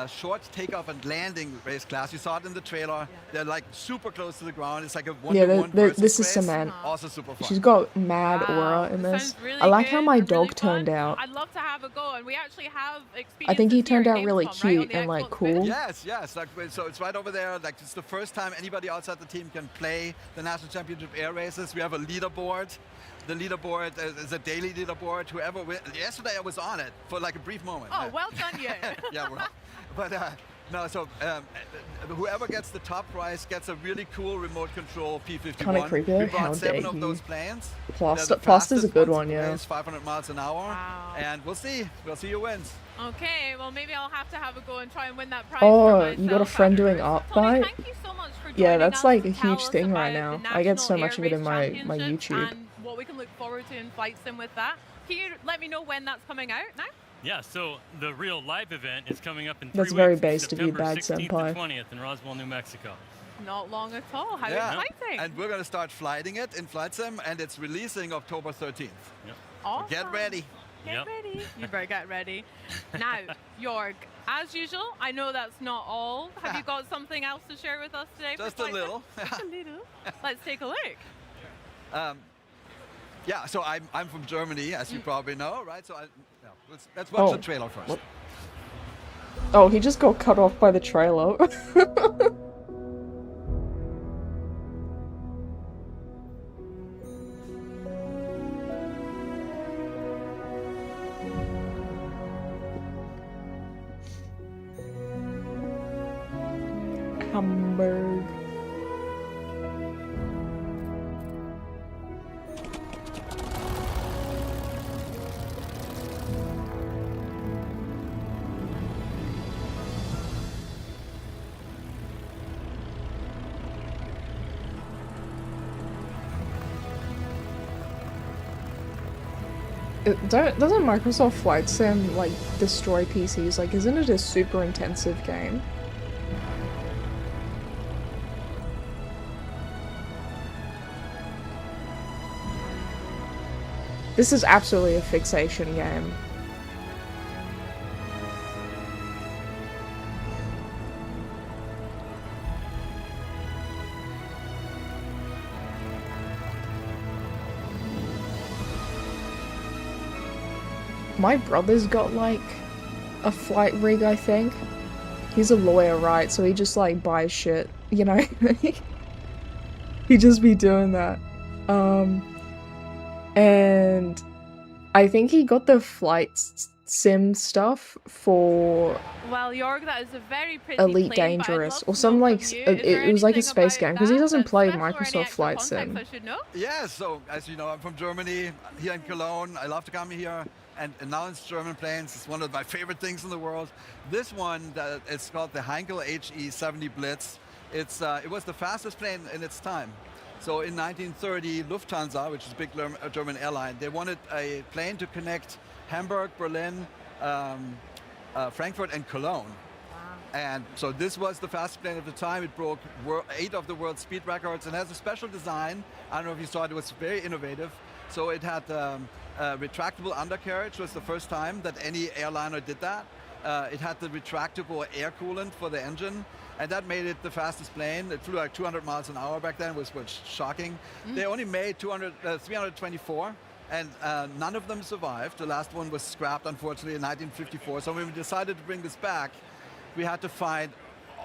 short takeoff and landing race class. You saw it in the trailer. They're like super close to the ground. It's like a one-to-one versus this is race. Cement. Also super fun. She's got mad aura in this. I like how my dog turned out. I'd love to have a go, and we actually have experience. I think he turned out really cute and like cool. Yes. Like, so it's right over there. Like it's the first time anybody outside the team can play the National Championship Air Races. We have a leaderboard. The leaderboard is a daily leaderboard. Yesterday I was on it for like a brief moment. Oh, well done you. Yeah, well, but no. So whoever gets the top prize gets a really cool remote control P-51. Kinda creepy, We like, brought how 7 dare of you. those planes. Plaster- They're the Plaster's a fastest good ones one, in the yeah. race, 500 miles an hour. And we'll see. We'll see who wins. Okay, well maybe I'll have to have a go and try and win that prize. Oh, you got a friend doing art fight? Yeah, that's us like a to tell huge us thing right about now. the I get so National much Air of it in Race my Championship YouTube. And what we can look forward to in Flight Sim with that. Can you let me know when that's coming out now? Yeah, so the real live event is coming up in 3 That's weeks. very based of you, September bad 16th senpai. to 20th in Roswell, New Mexico. Not long at all. How Yeah. exciting! And we're going to start flighting it in Flight Sim, and it's releasing October 13th. Yep. Awesome. Get ready. Get ready. You better get ready. Now, Jorg, as usual, I know that's not all. Have you got something else to share with us today? Just for a little. Just a little. Let's take a look. Yeah, so I'm from Germany, as you probably know, right? So let's watch the trailer first. What? Oh, he just got cut off by the trailer. Hamburg. Doesn't Microsoft Flight Sim, like, destroy PCs? Like, isn't it a super intensive game? This is absolutely a fixation game. My brother's got, like, a flight rig, I think. He's a lawyer, right? So he just, like, buys shit, you know? He just be doing that. And I think he got the flight sim stuff for Well, Jorg, that is a very pretty Elite plane, but I'd Dangerous, love or to some, know like, from you, is there it was like a anything space about game, because he that doesn't that's play special or any Microsoft extra Flight context Sim. I should know? Yeah, so as you know, I'm from Germany, here in Cologne. I love to come here, and now it's German planes. It's one of my favorite things in the world. This one, it's called the Heinkel HE-70 Blitz. It was the fastest plane in its time. So in 1930, Lufthansa, which is a big German airline, they wanted a plane to connect Hamburg, Berlin, Frankfurt, and Cologne. And so this was the fastest plane of the time. It broke 8 of the world's speed records and has a special design. I don't know if you saw it, it was very innovative. So it had a retractable undercarriage. It was the first time that any airliner did that. It had the retractable air coolant for the engine, and that made it the fastest plane. It flew like 200 miles an hour back then, which was shocking. They only made 324. And none of them survived. The last one was scrapped, unfortunately, in 1954. So when we decided to bring this back, we had to find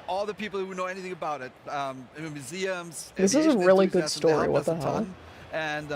all the people who know anything about it, in museums. This is a really good story, what the hell? And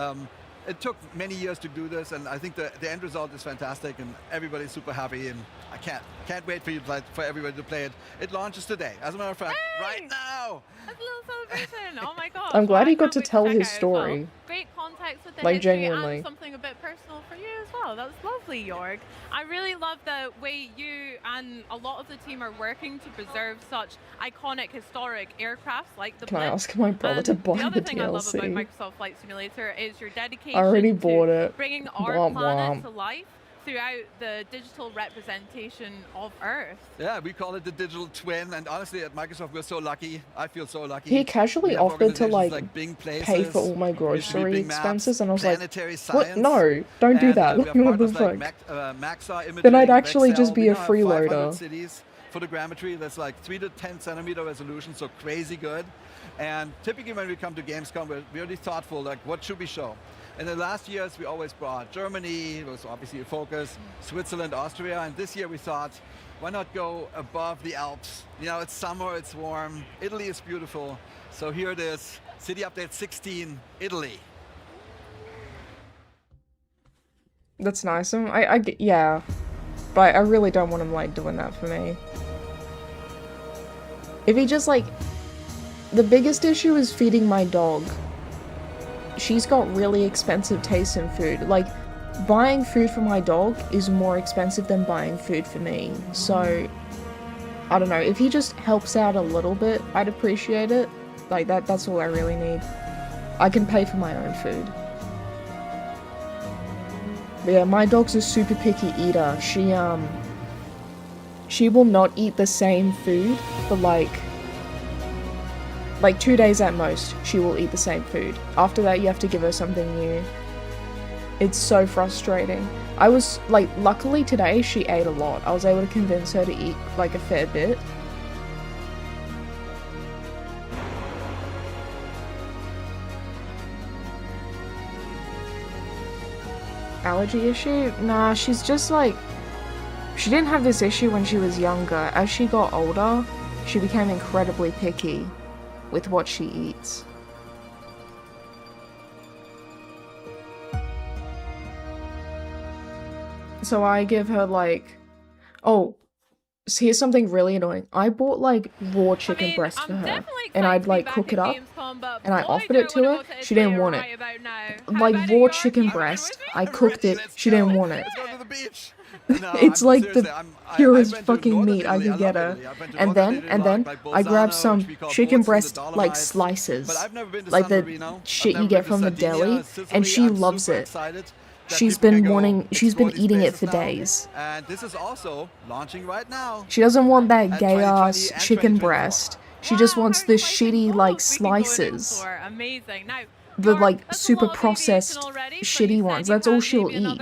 it took many years to do this, and I think the end result is fantastic, and everybody's super happy, and I can't wait for everybody to play it. It launches today, as a matter of fact, right now. That's a little celebration. Oh my gosh. I'm glad he got can't to wait tell check his out as story. well. Great context with the Like, history genuinely. and something a bit personal for you as well. That was lovely, Jorg. I really love the way you and a lot of the team are working to preserve such iconic historic aircrafts like the Can I Blitz. ask my brother to buy The other the thing I love about DLC? Microsoft Flight Simulator is your dedication I already to bought it. bringing our Womp planet womp. to life throughout the digital representation of Earth. Yeah, we call it the digital twin, and honestly, at Microsoft, we're so lucky. I feel so lucky. He casually We have offered to, organizations like, Bing pay for all my Places, grocery Bing Maps, expenses, and I was like, Planetary what? Science, No, don't do and, that. we have What the partners like fuck? Maxa Imaging, Then I'd actually Vexel. just be We a now have 500 freeloader. cities photogrammetry that's like 3 to 10 centimeter resolution, so crazy good. And typically when we come to Gamescom, we're really thoughtful, like what should we show? In the last years, we always brought Germany, it was obviously a focus, Switzerland, Austria, and this year we thought, why not go above the Alps? You know, it's summer, it's warm, Italy is beautiful. So here it is, City Update 16, Italy. That's nice. Yeah. But I really don't want him, like, doing that for me. If he just, like... The biggest issue is feeding my dog. She's got really expensive tastes in food. Like, buying food for my dog is more expensive than buying food for me. So, I don't know. If he just helps out a little bit, I'd appreciate it. Like, that's all I really need. I can pay for my own food. But yeah, my dog's a super picky eater. She will not eat the same food for like 2 days at most. She will eat the same food. After that, you have to give her something new. It's so frustrating. I was like, luckily today she ate a lot. I was able to convince her to eat like a fair bit. Allergy issue? Nah, she's just like... She didn't have this issue when she was younger. As she got older, she became incredibly picky with what she eats. So I give her like... Oh, so here's something really annoying. I bought like raw chicken breast for her, and I'd like cook it up, and I offered it to her, she didn't want it. Like raw chicken breast, I cooked it, she didn't want it. It's like the purest fucking meat I could get her. And then I grabbed some chicken breast like slices, like the shit you get from the deli, and she loves it. she's been eating it for days. And this is also launching right now. She doesn't want that gay-ass chicken breast. She just wants the shitty, like, slices. Amazing. Now, The, like, super processed, shitty ones. That's all she'll eat.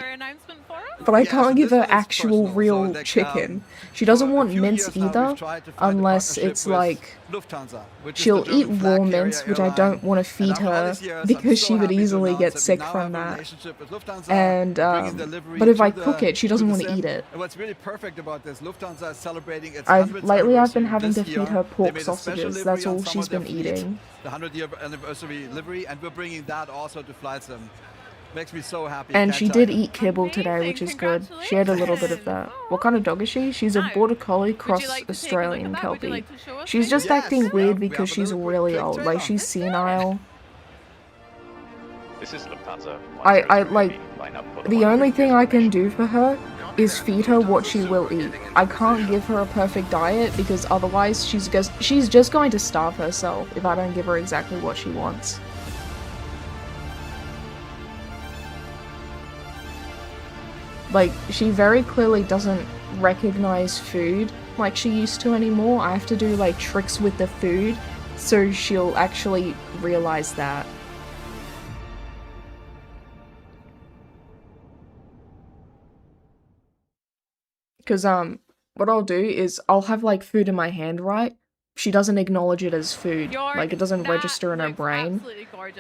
But I can't give her actual, real chicken. She doesn't want mince either, unless it's like... She'll eat raw mince, which I don't want to feed her, because she would easily get sick from that. And, but if I cook it, she doesn't want to eat it. What's really perfect about this, Lufthansa is celebrating its Lately I've been having to feed her pork sausages, that's all she's been eating. The 100-year anniversary livery, and we're bringing that also to flight sim. Makes me so happy. And she did eat kibble today, which is good. She had a little bit of that. What kind of dog is she? She's a Border Collie cross Australian Kelpie. She's just acting weird because she's really old. Like, she's senile. This is Lufthansa. I like, the only thing I can do for her is feed her what she will eat. I can't give her a perfect diet because otherwise she's just going to starve herself if I don't give her exactly what she wants. Like, she very clearly doesn't recognize food like she used to anymore. I have to do, like, tricks with the food so she'll actually realize that. Because, what I'll do is I'll have, like, food in my hand, right? She doesn't acknowledge it as food. Like, it doesn't register in her brain.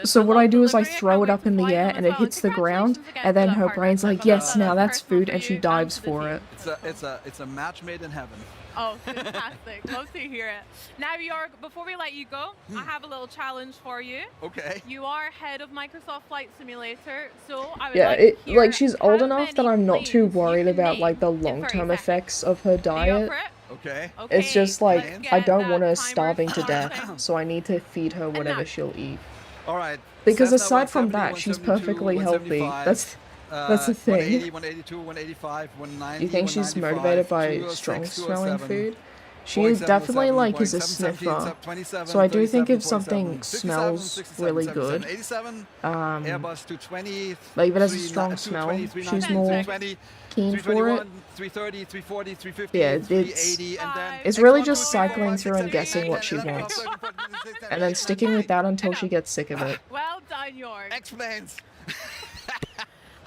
So what I do is I throw it up in the air and it hits the ground, and then her brain's like, yes, now that's food, and she dives for it. It's a match made in heaven. Oh, fantastic. Love to hear it. Now, Jorg, before we let you go, I have a little challenge for you. Okay. You are head of Microsoft Flight Simulator, so I would Yeah, like to hear like, she's old how enough that many I'm not too planes worried you can about, name like, the in 30 long-term seconds. effects of her Are you up diet. for it? Okay. It's just like, let's I get don't that want her timer starving to death, started. so I need to feed her whatever she'll eat. Alright. Because Cessna aside from 170, that, she's 172, perfectly healthy. 175, That's the thing. 180, 182, 185, 190, You think she's 195, motivated by 206, strong-smelling 207, food? She Boeing definitely, 707, like, Boeing is a 717, sniffer. 27, So I do think 37, if something 47, 57, smells 67, really 77, good, 87, Airbus 220, like, if it has a strong smell, 220, she's 390, more 320, keen for 321, it. 330, 340, 350, Yeah, 380, and then it's really just cycling through and guessing what she wants. And then sticking with that until she gets sick of it. Well done, Jorg. Explains.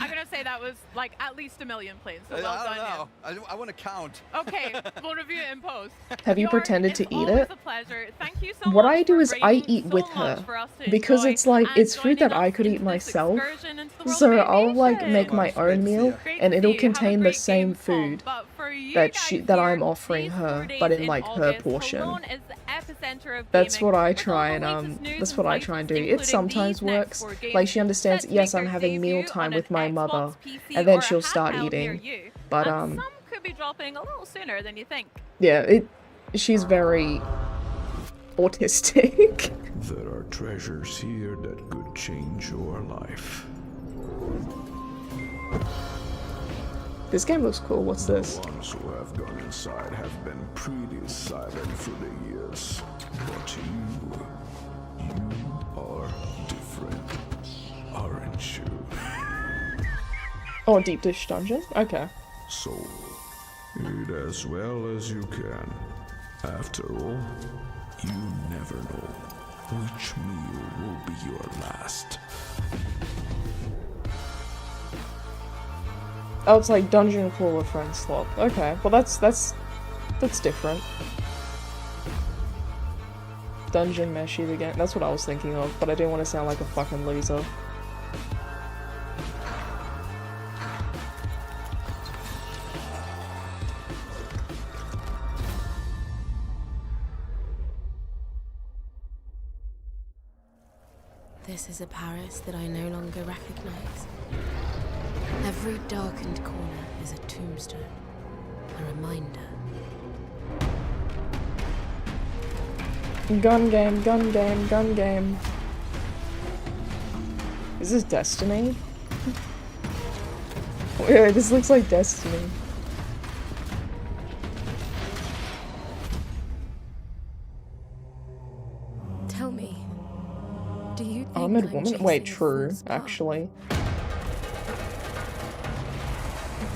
I'm gonna say that was like at least 1 million planes. So well I done. don't know. I want to count. Okay, we'll review it in post. Have you Jorg, pretended to it's eat always it? a pleasure. Thank you so What much I do for is I bringing eat so with much her for us to because enjoy it's like and it's food joining that I us could eat into this myself. excursion into the world So of I'll like aviation. make my own meal Great and to it'll see you. Have a contain the great same Gamescom. food But for you that guys I'm here, offering these her, 4 days but in like her August, portion. Cologne is the epicenter of That's gaming, what I with try all and the latest news that's and what I sights, try and do. It including sometimes these next works. 4 games Like she understands, set to yes, make I'm their having debut mealtime on with an my Xbox, mother, PC, and then or she'll start handheld near eating. you. But And some could be dropping a little sooner than you think. yeah, she's very autistic. There are treasures here that could change your life. This game looks cool. What's this? The ones who have gone inside have been pretty silent through the years. But you are different, aren't you? Oh, deep dish dungeon? Okay. So, eat as well as you can. After all, you never know which meal will be your last. Oh, it's like dungeon crawler friend swap. Okay, well that's different. Dungeon meshy the game. That's what I was thinking of, but I didn't want to sound like a fucking loser. This is a Paris that I no longer recognize. Every darkened corner is a tombstone, a reminder. Gun game, gun game, gun game. Is this Destiny? Wait, this looks like Destiny. Tell me, do you think Armored I'm woman? chasing Wait, a true, false path? actually.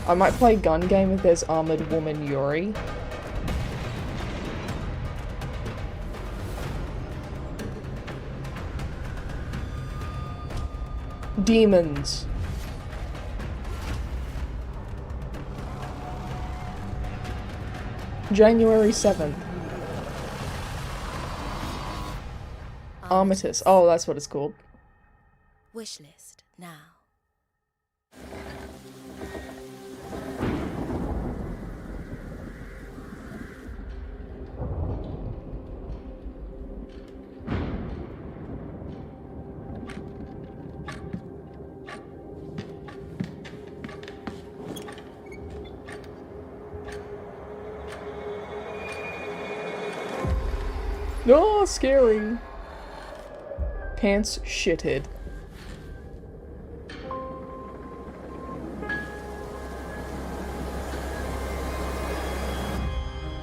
I might play gun game if there's Armored Woman Yuri. Demons. January 7th. Armistice. Oh, that's what it's called. Wishlist now. Oh, scary. Pants shitted.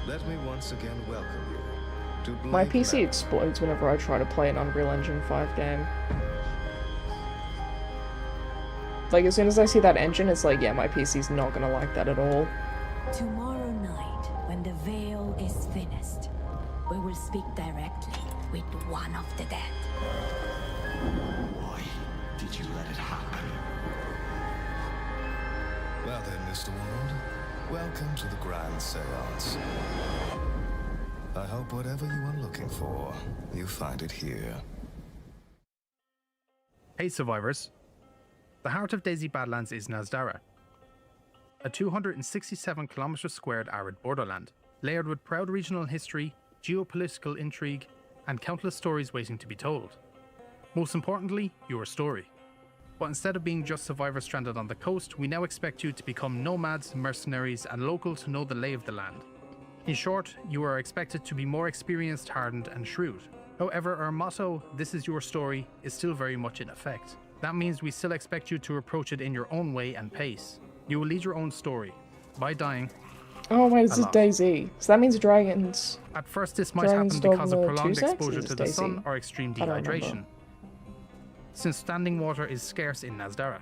Let me once again welcome you to My Blade PC Lab. explodes whenever I try to play an Unreal Engine 5 game. Like, as soon as I see that engine, it's like, yeah, my PC's not gonna like that at all. Tomorrow night, when the veil is thinnest, we will speak directly with one of the dead. Why did you let it happen? Well then, Mr. World, welcome to the Grand Seance. I hope whatever you are looking for, you find it here. Hey survivors, the heart of Daisy Badlands is Nazdara, a 267 kilometers squared arid borderland, layered with proud regional history, geopolitical intrigue, and countless stories waiting to be told. Most importantly, your story. But instead of being just survivors stranded on the coast, we now expect you to become nomads, mercenaries, and local to know the lay of the land. In short, you are expected to be more experienced, hardened, and shrewd. However, our motto, "This is your story," is still very much in effect. That means we still expect you to approach it in your own way and pace. You will lead your own story, by dying. Oh wait, this is lot. DayZ. So that means dragons. At first, this might happen Dragons because of Dogma prolonged 2 exposure is to the DayZ. sun or extreme I don't remember. dehydration, since standing water is scarce in Nazdara.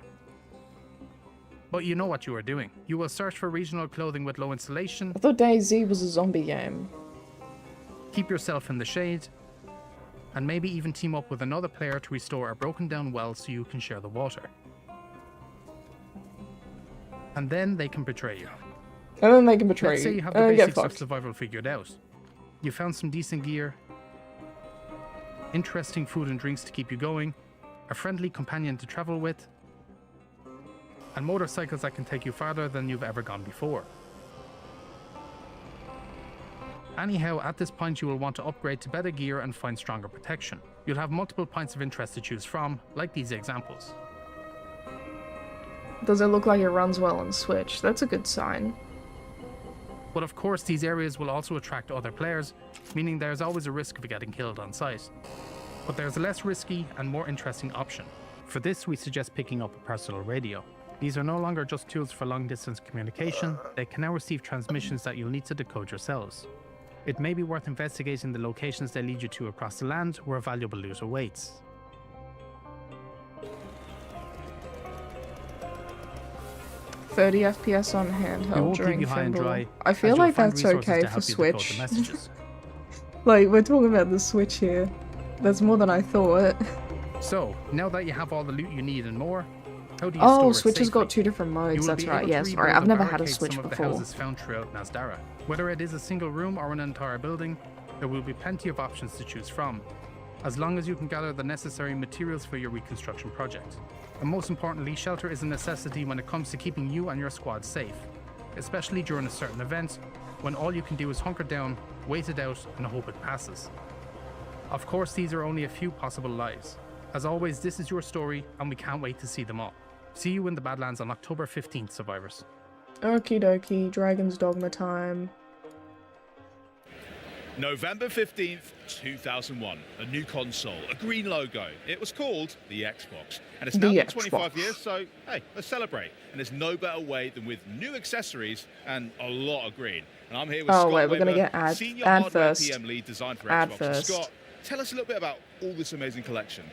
But you know what you are doing. You will search for regional clothing with low insulation, I thought DayZ was a zombie game. keep yourself in the shade, and maybe even team up with another player to restore a broken down well so you can share the water. And then they can betray you. And then they can betray Let's say you. you have the And then get basics of fucked. survival figured out. You found some decent gear, interesting food and drinks to keep you going, a friendly companion to travel with, and motorcycles that can take you farther than you've ever gone before. Anyhow, at this point you will want to upgrade to better gear and find stronger protection. You'll have multiple points of interest to choose from, like these examples. Does it look like it runs well on Switch? That's a good sign. But of course, these areas will also attract other players, meaning there's always a risk of getting killed on sight. But there's a less risky and more interesting option. For this, we suggest picking up a personal radio. These are no longer just tools for long-distance communication, they can now receive transmissions that you'll need to decode yourselves. It may be worth investigating the locations they lead you to across the land where valuable loot awaits. "30 FPS on We handheld won't leave during you high and Fimble." dry, I as feel you'll like find that's resources okay to for help you decode Switch. the messages. Like, we're talking about the Switch here. That's more than I thought. So, now that you have all the loot you need and more, how do you Oh, store it Switch has safely? got 2 different You modes, will that's be right, able to yeah, sorry, rebuild I've or never had a barricade Switch some of the before. houses found throughout Nazdara. Whether it is a single room or an entire building, there will be plenty of options to choose from, as long as you can gather the necessary materials for your reconstruction project. And most importantly, shelter is a necessity when it comes to keeping you and your squad safe, especially during a certain event, when all you can do is hunker down, wait it out, and hope it passes. Of course, these are only a few possible lives. As always, this is your story, and we can't wait to see them all. See you in the Badlands on October 15th, survivors. Okie dokie, Dragon's Dogma time. November 15th, 2001. A new console, a green logo. It was called the Xbox. And it's now The been 25 Xbox. years, so hey, let's celebrate. And there's no better way than with new accessories and a lot of green. And I'm here with Oh, Scott wait, we're gonna Weber, get ad Senior Hardware first. PM Lead Design for Ad Xbox. first. Scott, tell us a little bit about all this amazing collection.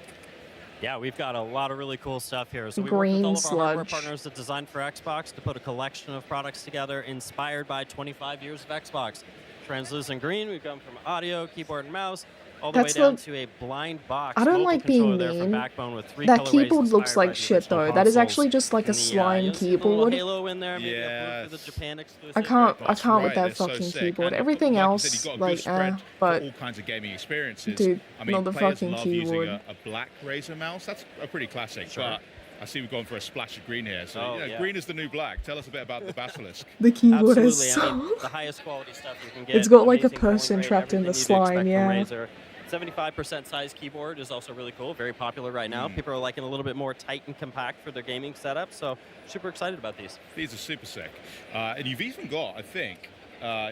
Yeah, we've got a lot of really cool stuff here. So we Green worked with all of our hardware sludge. partners that designed for Xbox to put a collection of products together inspired by 25 years of Xbox. Translucent green, we've gone from audio, keyboard, and mouse, all the That's way down the- to a blind box I don't mobile like controller being there from mean. Backbone with 3 That color keyboard rays looks inspired like by the shit original though. That is consoles. actually just like a And slime you'll see the little keyboard. halo in there, maybe a blue for the Japan exclusive. I can't That's with right, that they're so fucking sick. keyboard. And Everything like you else, said, you've got a good like, spread for but all kinds of gaming experiences. dude, I mean, not the players fucking love keyboard. using a black Razer mouse. That's a pretty classic. Sure. But I see we've gone for a splash of green here. So Oh, you know, yeah. green is the new black. Tell us a bit about the Basilisk. The keyboard Absolutely. is I mean, so. the highest quality stuff you can get. It's got like a amazing polling person rate, trapped in the everything you'd slime, expect from yeah. Razer. 75% size keyboard is also really cool. Very popular right now. People are liking a little bit more tight and compact for their gaming setup. So super excited about these. These are super sick. And you've even got, I think,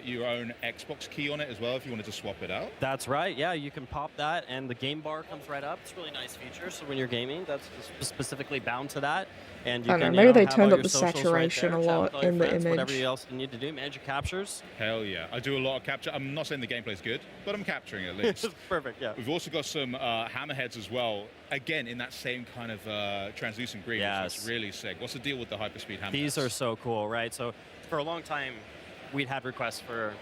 your own Xbox key on it as well if you wanted to swap it out. That's right. Yeah, you can pop that, and the game bar comes right up. It's a really nice feature. So when you're gaming, that's specifically bound to that. And you I don't can, know, maybe they have turned all up your the socials saturation right a there, chat lot with all your in the friends, whatever image. else you need to do, manage your captures. Hell yeah. I do a lot of capture. I'm not saying the gameplay's good, but I'm capturing at least. Perfect, yeah. We've also got some hammerheads as well. Again, in that same kind of translucent green, which is really sick. What's the deal with the hyperspeed hammerheads? These are so cool, right? So for a long time, we'd had requests for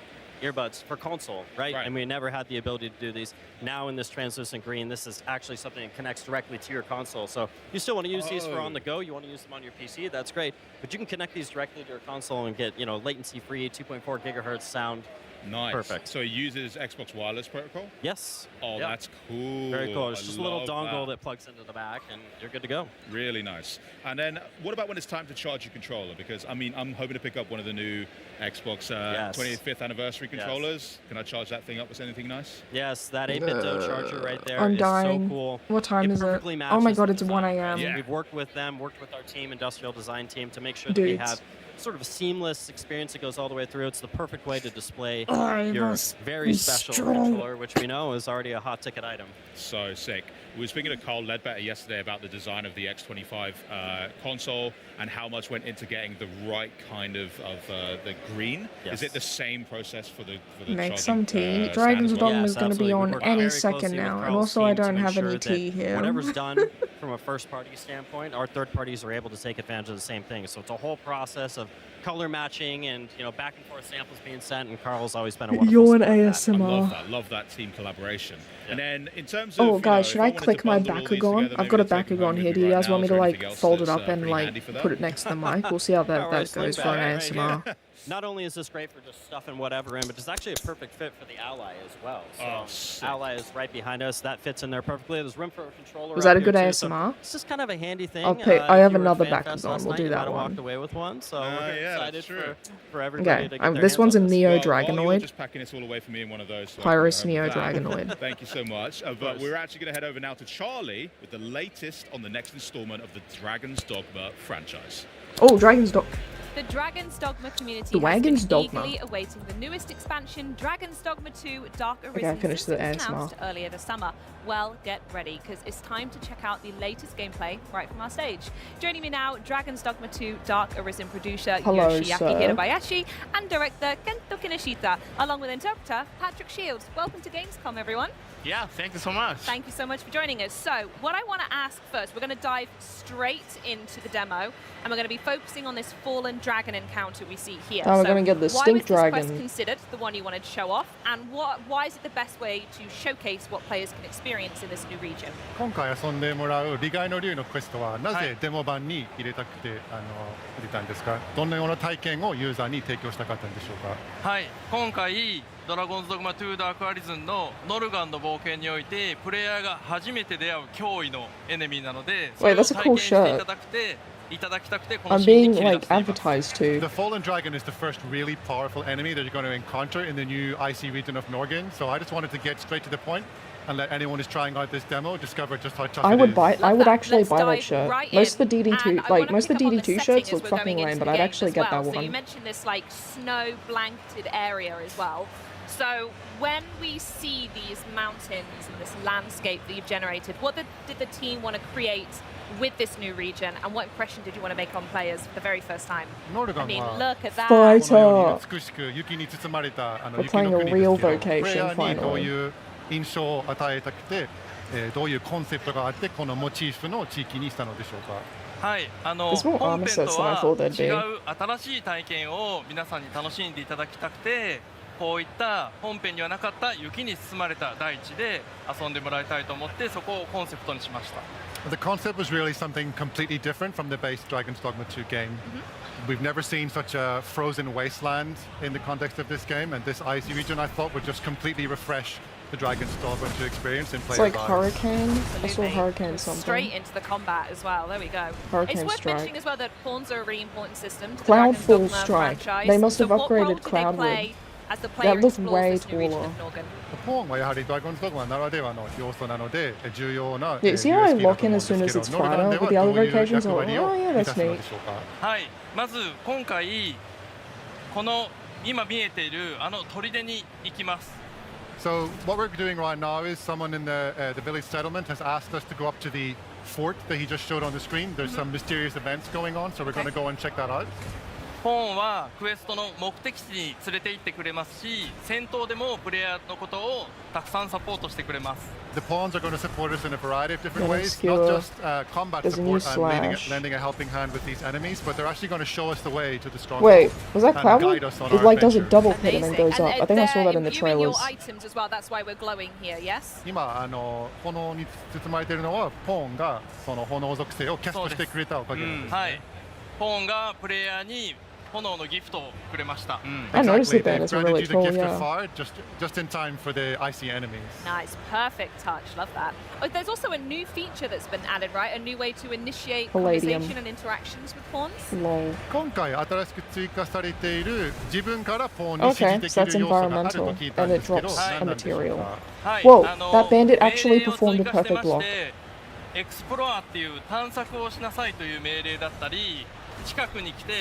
earbuds for console, right? And we never had the ability to do these. Now in this translucent green, this is actually something that connects directly to your console. So you still want to use these for on the go, you want to use them on your PC, that's great. But you can connect these directly to your console and get, latency-free 2.4 gigahertz sound. Nice. Perfect. So it uses Xbox Wireless Protocol? Yes. Oh, Yeah. that's cool. Very cool. It's just a little love dongle that plugs into the back, and you're good to go. Really nice. And then what about when it's time to charge your controller? Because, I mean, I'm hoping to pick up one of the new Xbox 25th anniversary controllers. Can I charge that thing up with anything nice? Yes, that 8-bit dough charger right there I'm is dying. so cool. What time is it? perfectly Oh my matches god, the it's 1 design. a.m. We've worked with them, worked with our team, industrial design team, to make sure that we Dudes. have sort of a seamless experience that goes all the way through. It's the perfect way to display I your must very be special strong. controller, which we know is already a hot ticket item. So sick. We were speaking to Carl Ledbetter yesterday about the design of the X25 console and how much went into getting the right kind of the green. Is it the same process for the Make charging, some tea. stand Dragon's as well? Dogma is going to be on any second now, and also I don't have any tea here. Whatever's done from a first-party standpoint, our third parties are able to take advantage of the same thing. So it's a whole process of color matching and back and forth samples being sent. And Carl's always been a wonderful You're an support of that. ASMR. Love that team collaboration. And then in terms of Oh guys, if should I wanted to click my bundle all these Bakugan? together, I've got a maybe take them home Bakugan here. with Do me you right guys now, want me is to there like anything else fold it that's, up and pretty like handy for that? put it next to the mic? We'll see how that Alright, goes swing for back an right ASMR. here. Not only is this great for just stuffing whatever in, but it's actually a perfect fit for the Ally as well. So Ally is right behind us. That fits in there perfectly. There's room for a controller. Was up that a here good too, so ASMR? it's just kind of a handy thing. I'll pick. I if have you were at another FanFest Bakugan. last We'll night, do you that might have one. walked away with one. So we're excited for everybody Okay, to get their this hands one's a on this. Neo While you're Dragonoid. just packing this all away for me in one of those. So Pyrus I can Neo have that. Dragonoid. Thank you so much. But we're actually going to head over now to Charlie with the latest on the next installment of the Dragon's Dogma franchise. Oh, Dragon's Dogma. The Dragon's Dogma community The Wagon's has been Dogma. eagerly awaiting the newest expansion, Dragon's Dogma 2 Dark Arisen, Okay, I finished since the it was ASMR. announced earlier this summer. Well, get ready, because it's time to check out the latest gameplay right from our stage. Joining me now, Dragon's Dogma 2 Dark Arisen producer Hello, Yoshiaki sir. Hirabayashi and director Kento Kinoshita, along with interpreter Patrick Shields. Welcome to Gamescom, everyone. Yeah, thank you so much. Thank you so much for joining us. So, what I want to ask first, we're going to dive straight into the demo, and we're going to be focusing on this fallen dragon encounter we see here. Oh, we're So gonna get the why stink was this quest dragon. considered the one you wanted to show off, and why is it the best way to showcase what players can experience in this new region? 今回遊んでもらう利害の竜のクエストはなぜデモ版に入れたくて入れたんですか？どのような体験をユーザーに提供したかったんでしょうか？はい、今回ドラゴンズドグマ2ダークアリズンのノルガンの冒険においてプレイヤーが初めて出会う脅威のエネミーなので、それ Wait, を that's a 体 cool 験してい shirt. ただきたくてこの I'm シーン being に切り出 like しています advertised to. The Fallen Dragon is the first really powerful enemy that you're going to encounter in the new IC region of Norgin. So I just wanted to get straight to the point and let anyone who's trying out this demo discover just how tough I it would is. buy. I would actually Let's buy that dive shirt. right Most of the in, and DD2, I like wanna most of the pick up on the DD2 setting shirts as look we're fucking going lame, into but the I'd game actually as get well. that So you one. mentioned this like snow blanketed area as well. So when we see these mountains and this landscape that you've generated, what did the team want to create with this new region, and what impression did you want to make on players for the very first time? I mean, look at that. このように Fighter. 美しく雪に包まれた We're 雪の playing a 国ですけ real ど、 vocation プレイヤーにどう finally. いう印象を与えたくてどういうコンセプトがあってこのモチーフの地域にしたのでしょうか。はい、There's more 本 armor 編 sets と than I は thought there'd 違 be. う新しい体験を皆さんに楽しんでいただきたくて、こういった本編にはなかった雪に包まれた大地で遊んでもらいたいと思って、そこをコンセプトにしました。The concept was really something completely different from the base Dragon's Dogma 2 game. We've never seen such a frozen wasteland in the context of this game, and this icy region I thought would just completely refresh the Dragon's Dogma 2 experience in It's player's like eyes. Hurricane. I saw Absolutely. Hurricane something. Straight into the combat as well. There we go. Hurricane It's worth Strike. mentioning as well that pawns are a really important system to the Cloudfall Dragon's Dogma Strike. franchise. They must have so what role upgraded do they Cloudwood. play as the player That looks explores way this new region taller. of Norgan? ポーンはやはりドラゴンズドグマならではの要素なので重要な Yeah, see how I USP だ lock と in 思うん as soon で as す it's けど、ノルガン flatter で with は the ど other ういう locations? 役 Oh, 割を oh yeah, 果 that's たすの neat. でしょうか。はい、まず今回この今見えているあの砦に行きます。So what we're doing right now is someone in the village settlement has asked us to go up to the fort that he just showed on the screen. There's some mysterious events going on, so we're going to go and check that out. ポーンはクエストの目的地に連れて行ってくれますし、戦闘でもプレイヤーのことをたくさんサポートしてくれます。The pawns are going to support us in a variety of different Yeah, ways, obscure. not just combat There's a new support and slash. lending a helping hand with these enemies, but they're actually going to show us the way to the stronghold. Wait, was that and Cloudwood? guide us on It our like does a adventure. double hit and then goes up. I think I saw that in the imbuing your trailers. items as well. That's why we're glowing here. Yes. 今炎に包まれているのはポーンがその炎属性をキャストしてくれたおかげなんですね。はい、ポーンがプレイヤーに炎のギフトをくれました。I noticed Exactly. the banners were They've really granted you the cool, gift of yeah. fire just in time for the icy enemies. Nice, perfect touch. Love that. Oh, there's also a new feature that's been added, right? A new way to initiate Palladium. conversation and interactions with pawns. Lol. 今回新しく追加されている自分からポーンに指 Okay, 示で so き that's る要素があると environmental, 聞いたん and で it すけど、 drops 何 a なんでしょう material. か。はい、 Whoa, that bandit actually 命令を performed a 追加して perfect まし block. てエクスプロアっていう探索をしなさいという命令だったり、近くに来て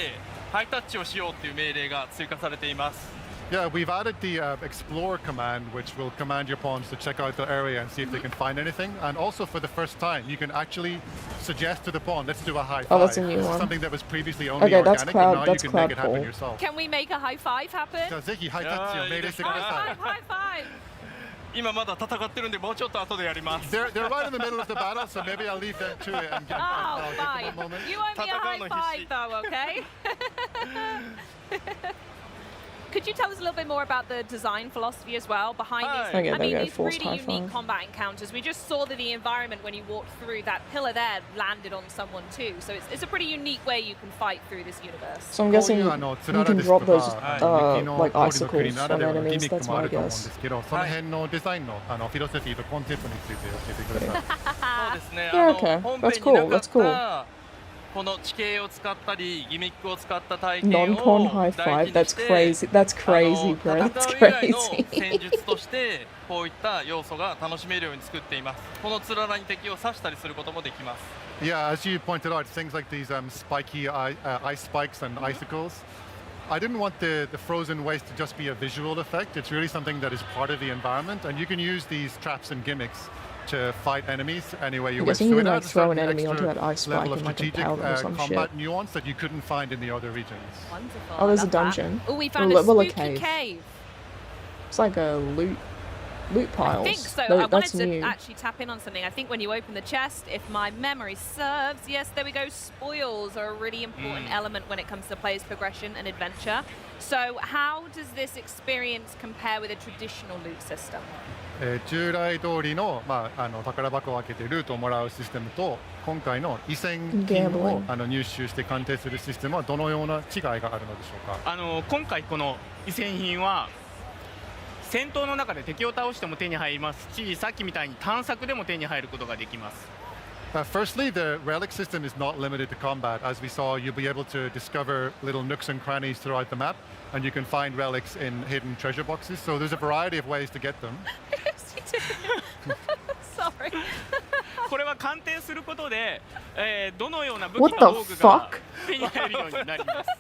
ハイタッチをしようっていう命令が追加されています。Yeah, we've added the explore command, which will command your pawns to check out the area and see if they can find anything. And also, for the first time, you can actually suggest to the pawn, "Let's do a high five." Oh, that's a new one. Something that was previously only Okay, that's organic, Cloud- but now you that's can make it happen Cloudfall. yourself. Can we make a high five happen? じゃあぜひハイタッチを命令してください。 High five! 今まだ戦ってるんでもうちょっと後でやります。They're right in the middle of the battle, so maybe I'll leave them to it and Oh, I'll give fine. them a moment. You owe me a high five, though, okay? Could you tell us a little bit more about the design philosophy as well behind these? Okay, I mean, there you go, these forced really high unique five. combat encounters. We just saw that the environment when you walked through that pillar there landed on someone too. So it's a pretty unique way you can fight through this universe. So I'm guessing you can drop those like 氷の icicles 国なら on ではのギミ enemies. ック That's もあ my ると思うんで guess. すけど、その辺のデザインのフィロソフィーとコンセプトについて教えてください。そうですね。 Yeah, okay. 本 That's 編にな cool. かっ That's cool. たこの地形を使ったりギミックを使った体験 Non-porn を high 大 five. 事に That's して crazy. That's crazy, bro. 戦 That's う以外の crazy. 戦術としてこういった要素が楽しめるように作っています。このつららに敵を刺したりすることもできます。Yeah, as you pointed out, things like these spiky ice spikes and icicles. I didn't want the frozen waste to just be a visual effect. It's really something that is part of the environment, and you can use these traps and gimmicks to fight enemies any way you I'm wish. guessing So you it can like adds a throw an certain enemy onto extra that ice spike level of and like strategic impale them or some combat shit. nuance that you couldn't find in the other regions. Wonderful. Oh, there's a I love that. dungeon. Oh, we found Well, a well, a spooky cave. cave. It's like a loot piles. I think so. Tho- I wanted that's to new. actually tap in on something. I think when you open the chest, if my memory serves, yes, there we go. Spoils are a really important element when it comes to player's progression and adventure. So how does this experience compare with a traditional loot system? 従来通りの、宝箱を開けてルートをもらうシステムと今回の異戦金を入手して鑑定するシステムはどのような違いがあるのでしょうか。今回この異戦品は戦闘の中で敵を倒しても手に入りますし、さっきみたいに探索でも手に入ることができます。Firstly, the relic system is not limited to combat. As we saw, you'll be able to discover little nooks and crannies throughout the map, and you can find relics in hidden treasure boxes. So there's a variety of ways to get them. Sorry. これは鑑定することで、どのような武器 What か the 道具が fuck? 手に入るようになります。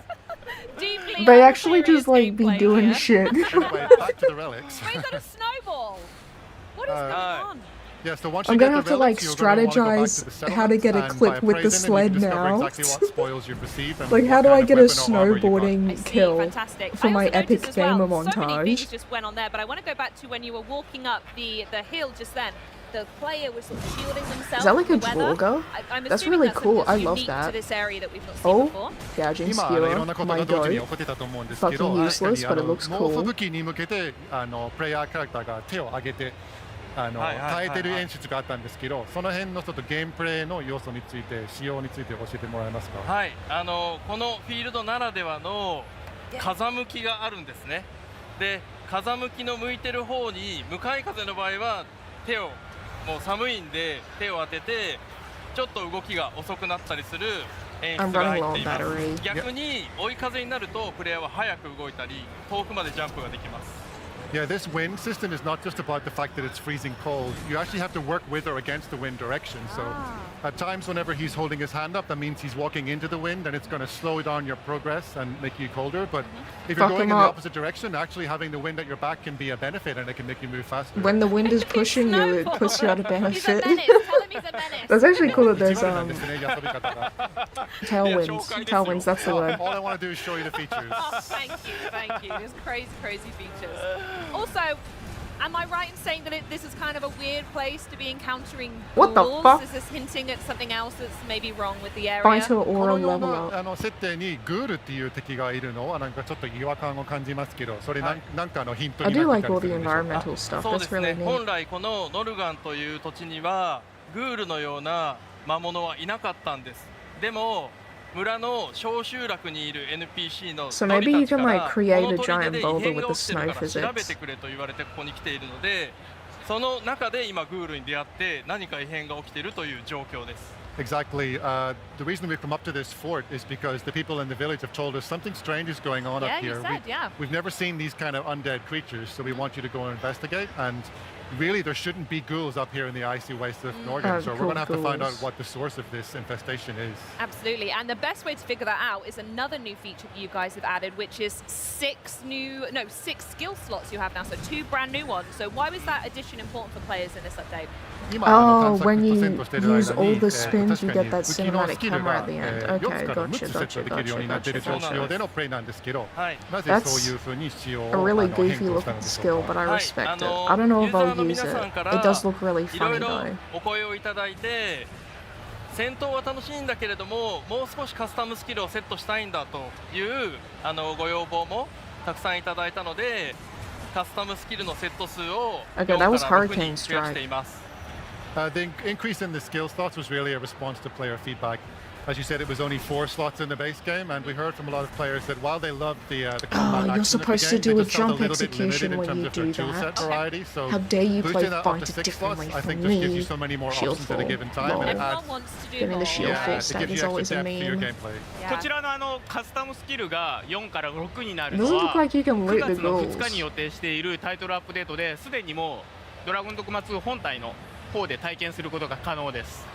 They actually just like be doing shit. Anyway, back to the relics. Wait, is that a snowball? What is going on? Yeah, so once I'm you gonna get have the to like relics, you're gonna wanna go back to the strategize how to settlements, get a and clip by with the appraising them, you sled can discover now. exactly what spoils you've received and Like, how what do kind I of get a weapon or armor you got. snowboarding kill Fantastic. for I my also epic noticed as well, gamer so many things montage? just went on there, but I want to go back to when you were walking up the hill just then. the player was sort of shielding themselves. Is that like a from the weather. Dogma? I'm That's assuming really that's cool. something I that's love unique that. to this area that we've not seen Oh, before. gouging 今いろん skewer. なこと My が同時に god. 起こってたと思うんですけど、 Fucking useless, but it 確 looks かに猛吹 cool. 雪に向けてプレイヤーキャラクターが手を上げて耐えてる演出があったんですけど、その辺のちょっとゲームプレイの要素について、仕様について教えてもらえますか？はい、このフィールドならではの風向きがあるんですね。で、風向きの向いてる方に向かい風の場合は手をもう寒いんで手を当ててちょっと動きが遅くなったりする演出が入っています。逆に追い風になるとプレイヤーは早く動いたり遠くまでジャンプができます。Yeah, this wind system is not just about the fact that it's freezing cold. You actually have to work with or against the wind direction. So at times whenever he's holding his hand up, that means he's walking into the wind and it's going to slow down your progress and make you colder. But if you're going in the opposite direction, actually having the wind at your back can be a benefit and it can make you move faster. When the wind is pushing you, it puts you at a benefit. That's actually cool that there's tailwinds, that's the word. All I want to do is show you the features. Thank you. There's crazy features. Also, am I right in saying that this is kind of a weird place to be encountering What the ghouls? fuck? Is this hinting at something else that's maybe wrong with the area? Vital こ aura のよう level な up. 設定にグールっていう敵がいるのはなんかちょっと違和感を感じますけど、それなんかのヒント I に do なって like たり all す the るんでしょうか？ environmental stuff. そうで That's すね。 really 本 neat. 来このノルガンという土地にはグールのような魔物はいなかったんです。でも村の小集落にいる NPC の So 鳥 maybe た you ちか can ら like こ create の a 砦 giant で異 boulder 変 with が the 起きてる snow から調べ physics. てくれと言われてここに来ているので、その中で今グールに出会って何か異変が起きているという状況です。Exactly. The reason we've come up to this fort is because the people in the village have told us something strange is going on Yeah, up you here. said, yeah. We've never seen these kind of undead creatures, so we want you to go and investigate. And really, there shouldn't be ghouls up here in the icy waste of Norgan, so we're going to have to find out what the source of this infestation is. Absolutely, and the best way to figure that out is another new feature that you guys have added, which is 6 skill slots you have now, so 2 brand new ones. So why was that addition important for players in this update? Oh, when you use all the spins, you get that cinematic camera at the end. Okay, gotcha. That's a really goofy looking skill, but I respect it. I don't know if I'll use it. It does look really funny though. お声をいただいて、戦闘は楽しいんだけれども、もう少しカスタムスキルをセットしたいんだというご要望もたくさんいただいたので、カスタムスキルのセット数を4から6に増やしています。The increase in the skill slots was really a response to player feedback. As you said, it was only 4 slots in the base game, and we heard from a lot of players that while they loved the combat you're supposed to action do a of the game, jump they just felt a little bit limited execution in when terms you of their do tool set that. variety. So How dare you play boosting that up fight to it 6 slots, differently I think from just gives you me. so many more Shield options at a fall. given time, Lol. and it adds, Everyone wants to do Give me the more. shield fall it stack gives is you always extra a depth to your meme. gameplay. こちらのカスタムスキルが4から6になる It の doesn't は look like you can 9 loot the 月の ghouls. 2日に予定しているタイトルアップデートですでにもうドラゴンドグマ2本体の方で体験することが可能です。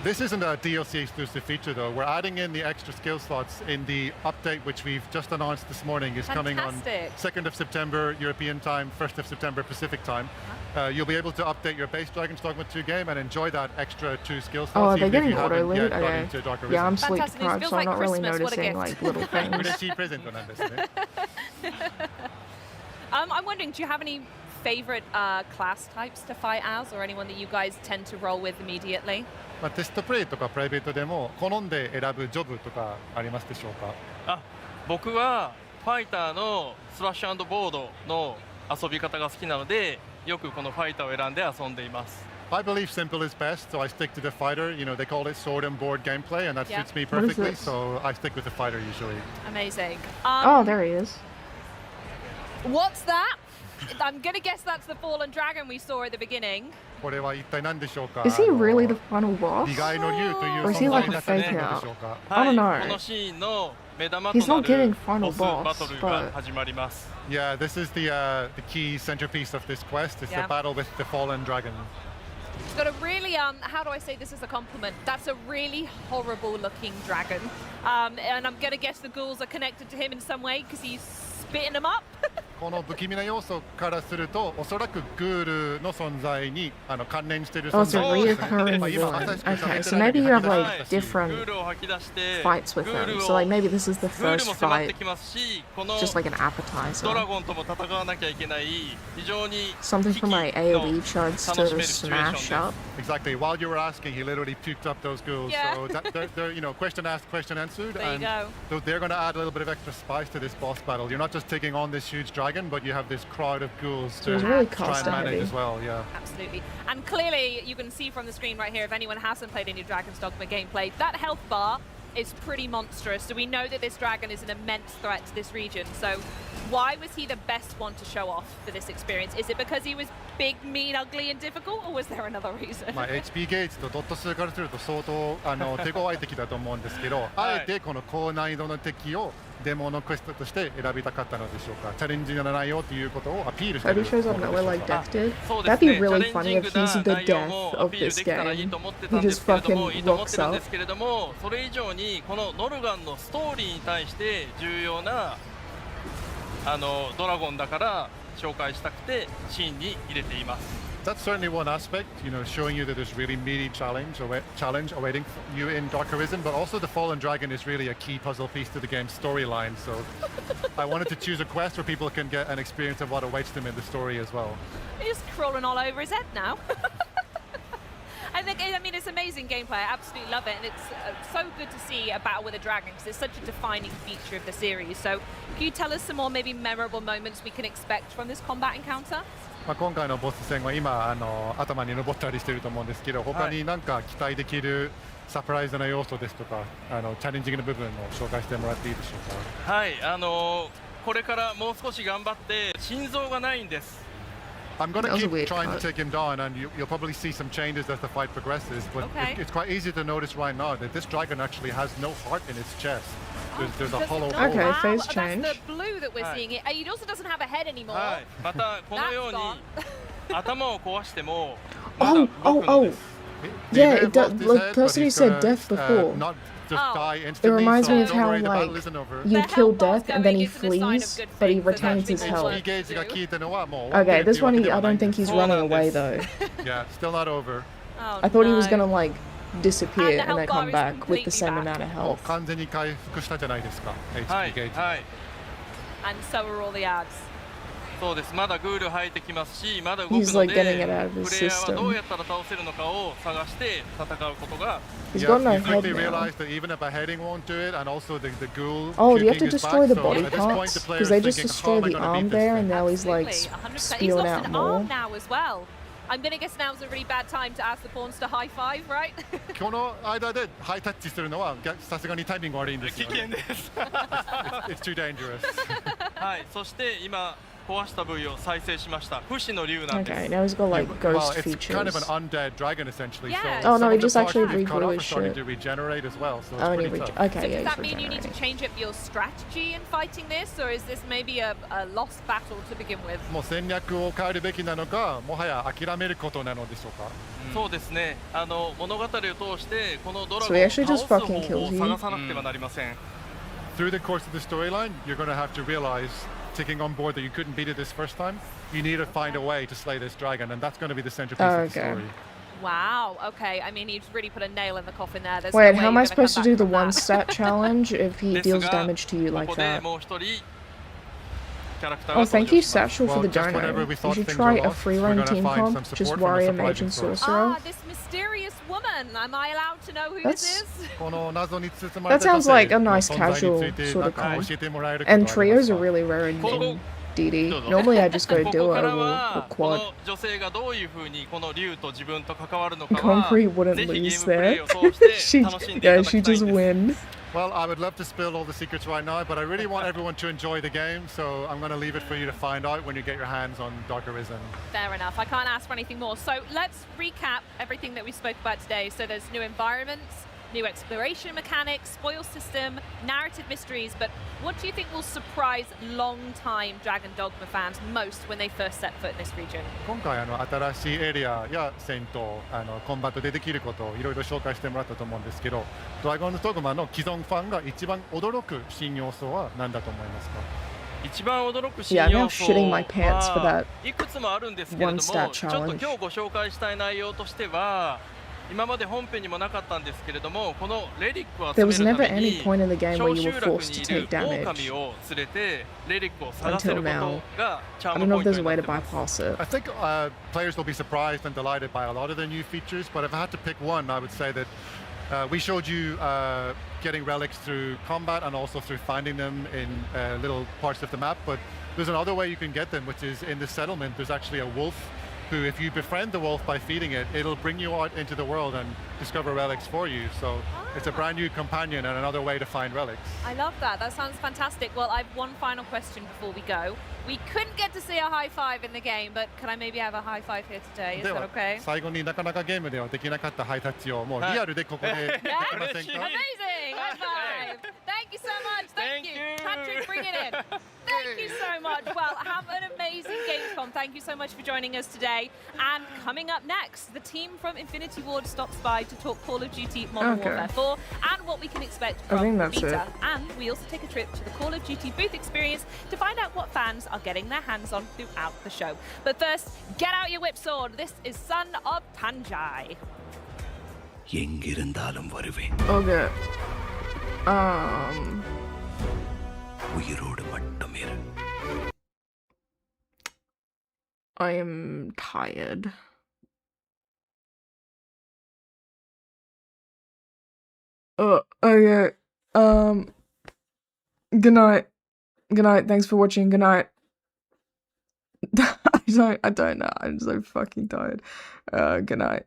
This isn't a DLC exclusive feature though. We're adding in the extra skill slots in the update which we've just announced this morning is coming on 2nd of September European time, 1st of September Pacific time. You'll be able to update your base Dragon's Dogma 2 game and enjoy that extra 2 skill slots. Oh, are they even if you getting auto haven't loot? yet got Okay. into Dark Yeah, I'm Arisen. sleep Fantastic. It deprived, feels so I'm like not really Christmas. What a noticing gift. like little things. 嬉しいプレゼントなんですね。I'm wondering, do you have any favorite class types to fight as, or anyone that you guys tend to roll with immediately? テストプレイとかプライベートでも好んで選ぶジョブとかありますでしょうか？僕はファイターのスラッシュ&ボードの遊び方が好きなので、よくこのファイターを選んで遊んでいます。I believe simple is best, so I stick to the fighter. You know, they call it sword and board gameplay, and that Yeah. suits me What is perfectly, this? so I stick with the fighter usually. Amazing. Oh, there he is. What's that? I'm gonna guess that's the fallen dragon we saw at the beginning. これは一体何でしょうか？ Is he really the final boss? 利害の竜という Or is he 存在 like に a なってい fake るので out? しょうか？ I don't こ know. のシーンの目玉と He's な not getting る final ボスバ boss, トルが but 始まります。 Yeah, this is the key centerpiece of this quest. It's Yeah. the battle with the fallen dragon. It's got a really, how do I say this as a compliment? That's a really horrible looking dragon. And I'm gonna guess the ghouls are connected to him in some way because he's spitting them up. この不気味な要素からすると、おそらくグールの存在に関連している存在。Oh, it's a reoccurring villain. Okay, so maybe you have like different fights with them. So like maybe this is the first fight, just like an appetizer. Something from like AoE charts to smash up. Exactly. While you were asking, he literally puked up those ghouls. Yeah. So they're question asked, question answered. There you go. So they're going to add a little bit of extra spice to this boss battle. You're not just taking on this huge dragon, but you have this crowd of ghouls to really try and manage heavy as well. Yeah. Absolutely. And clearly, you can see from the screen right here, if anyone hasn't played any Dragon's Dogma gameplay, that health bar is pretty monstrous. So we know that this dragon is an immense threat to this region. So why was he the best one to show off for this experience? Is it because he was big, mean, ugly, and difficult, or was there another reason? HP ゲージとドット数からすると相当手強い敵だと思うんですけど、あえてこの高難易度の敵をデモのクエストとして選びたかったのでしょうか。チャレンジにならないよということをアピールしている。Cody shows up nowhere like Death did. That'd be really funny if he's the death of this game. He just fucking rocks up. それ以上にこのノルガンのストーリーに対して重要なドラゴンだから紹介したくてシーンに入れています。That's certainly one aspect, showing you that there's really meaty challenge awaiting you in Dark Arisen, but also the Fallen Dragon is really a key puzzle piece to the game's storyline. So I wanted to choose a quest where people can get an experience of what awaits them in the story as well. He's crawling all over his head now. I mean, it's amazing gameplay. I absolutely love it, and it's so good to see a battle with a dragon because it's such a defining feature of the series. So, can you tell us some more maybe memorable moments we can expect from this combat encounter? 今回のボス戦は今頭に登ったりしてると思うんですけど、他に何か期待できるサプライズな要素ですとか、チャレンジングの部分を紹介してもらっていいでしょうか。はい、これからもう少し頑張って心臓がないんです。I'm going to keep trying to take him down, and you'll probably see some changes as the fight progresses. But it's quite easy to notice right now that this dragon actually has no heart in its chest. There's a hollow hole. Okay, phase change. That's the blue that we're seeing. It also doesn't have a head anymore. またこのように頭を壊しても Oh. Yeah, it does. Like person who said death before. It reminds me of how like you kill Death and then he flees, but he retains his health. Okay, this one I don't think he's running away though. Yeah, still not over. I thought he was gonna like disappear and then come back with the same amount of health. 完全に回復したじゃないですか。HP ゲージ。And so are all the ads. そうです。まだグール入ってきますし、まだ動くので、 He's like getting it out of プ his レイヤーは system. どうやったら倒せるのかを探して戦うことが。He's got no you head quickly now. realize that even if a heading won't do it, and also the ghoul. Oh, you have to puking is destroy back, the so body at this point, parts the because player's they just thinking, destroyed how am I the gonna arm beat this there, thing? and now he's like Absolutely, 100%. He's spewing lost out an more. arm now as well. I'm gonna guess now's a really bad time to ask the pawns to high five, right? この間でハイタッチするのはさすがにタイミング悪いんですよ、ね。危険です。It's too dangerous. はい、そして今壊した部位を再生しました。不死の竜なんです。 Okay, now he's got like ghost well, it's features. kind of an undead dragon essentially. Yeah. So Oh no, he some of just the actually parts you've cut off regrew are his starting shit. to regenerate as well, so it's Oh, and pretty tough. okay, So yeah, does that he's mean you need to regenerating. change up your strategy in fighting this, or is this maybe a lost battle to begin with? もう戦略を変えるべきなのか、もはや諦めることなのでしょうか。そうですね。物語を通してこのドラゴ So ン he を actually 倒 just す方 fucking 法を kills you. 探さなくてはなりません。Through the course of the storyline, you're going to have to realize, taking on board that you couldn't beat it this first time, you need to find a way to slay this dragon, and that's going to be the centerpiece of the story. Wow, okay. I mean, he's really put a nail in the coffin there. There's Wait, no way how am you're I gonna supposed to come do the back one from stat challenge if he です deals が damage to you こ that? like こで that? もう一人キャラクター Oh, が thank 登 you, 場します。 Satchel, for the Well, just whenever donor. we You thought should things try were a lost, free we're run gonna team find some comp, support just from the warrior, surprising mage, and source. sorcerer. Ah, this mysterious woman. Am I allowed to know who That's- this is? この謎に包まれ That た女 sounds 性 like a の nice 存在につ casual いて sort なん of か comp. 教えてもらえることはあ And ります trios か are really rare in DD. Normally I just go ここ duo から or はこ quad. の女性がどういうふうにこの竜と自分と関わるのかは Concrete wouldn't ぜひゲ lose ームプレイ there. を通して she, 楽しんでいた yeah, だ she きたい just んです。 win. Well, I would love to spill all the secrets right now, but I really want everyone to enjoy the game, so I'm going to leave it for you to find out when you get your hands on Dark Arisen. Fair enough. I can't ask for anything more. So let's recap everything that we spoke about today. So there's new environments, new exploration mechanics, spoil system, narrative mysteries, but what do you think will surprise long-time Dragon Dogma fans most when they first set foot in this region? 今回新しいエリアや戦闘、コンバットでできることをいろいろ紹介してもらったと思うんですけど、ドラゴンズドグマの既存ファンが一番驚く新要素は何だと思いますか？ Yeah, I'm now shitting my pants for that いくつもあるんですけれども、 one stat ちょっと challenge. 今日ご紹介したい内容としては、今まで本編にもなかったんですけれども、このレリックを集 There め was るた never めに any point in the game where 小 you 集 were 落 forced に to いる take 狼 damage を連れてレリックを探せ until るこ now. とがチャ I ー don't ム know ポ if イン there's ト a に way な to ってます。 bypass it. I think players will be surprised and delighted by a lot of the new features, but if I had to pick one, I would say that we showed you getting relics through combat and also through finding them in little parts of the map, but there's another way you can get them, which is in the settlement. There's actually a wolf who, if you befriend the wolf by feeding it, it'll bring you out into the world and discover relics for you. So it's a brand new companion and another way to find relics. I love that. That sounds fantastic. Well, I have one final question before we go. We couldn't get to see a high five in the game, but can I maybe have a high five here today? Is that okay? 最後になかなかゲームではできなかったハイタッチをもうリアルでここでできませんか？ Amazing! High five! Thank you so much. Thank you. Patrick, bring it in. Thank you so much. Well, have an amazing Gamescom. Thank you so much for joining us today. And coming up next, the team from Infinity Ward stops by to talk Call of Duty Modern Okay. Warfare 4 and what we can expect I from think that's beta. it. And we also take a trip to the Call of Duty booth experience to find out what fans are getting their hands on throughout the show. But first, get out your whip sword. This is Son of Panjai. எங்கிருந்தாலும் வருவேன். Okay. உயிரோடு மட்டும் இரு. I am tired. Okay. Good night. Good night. Thanks for watching. Good night. I don't know. I'm so fucking tired. Good night.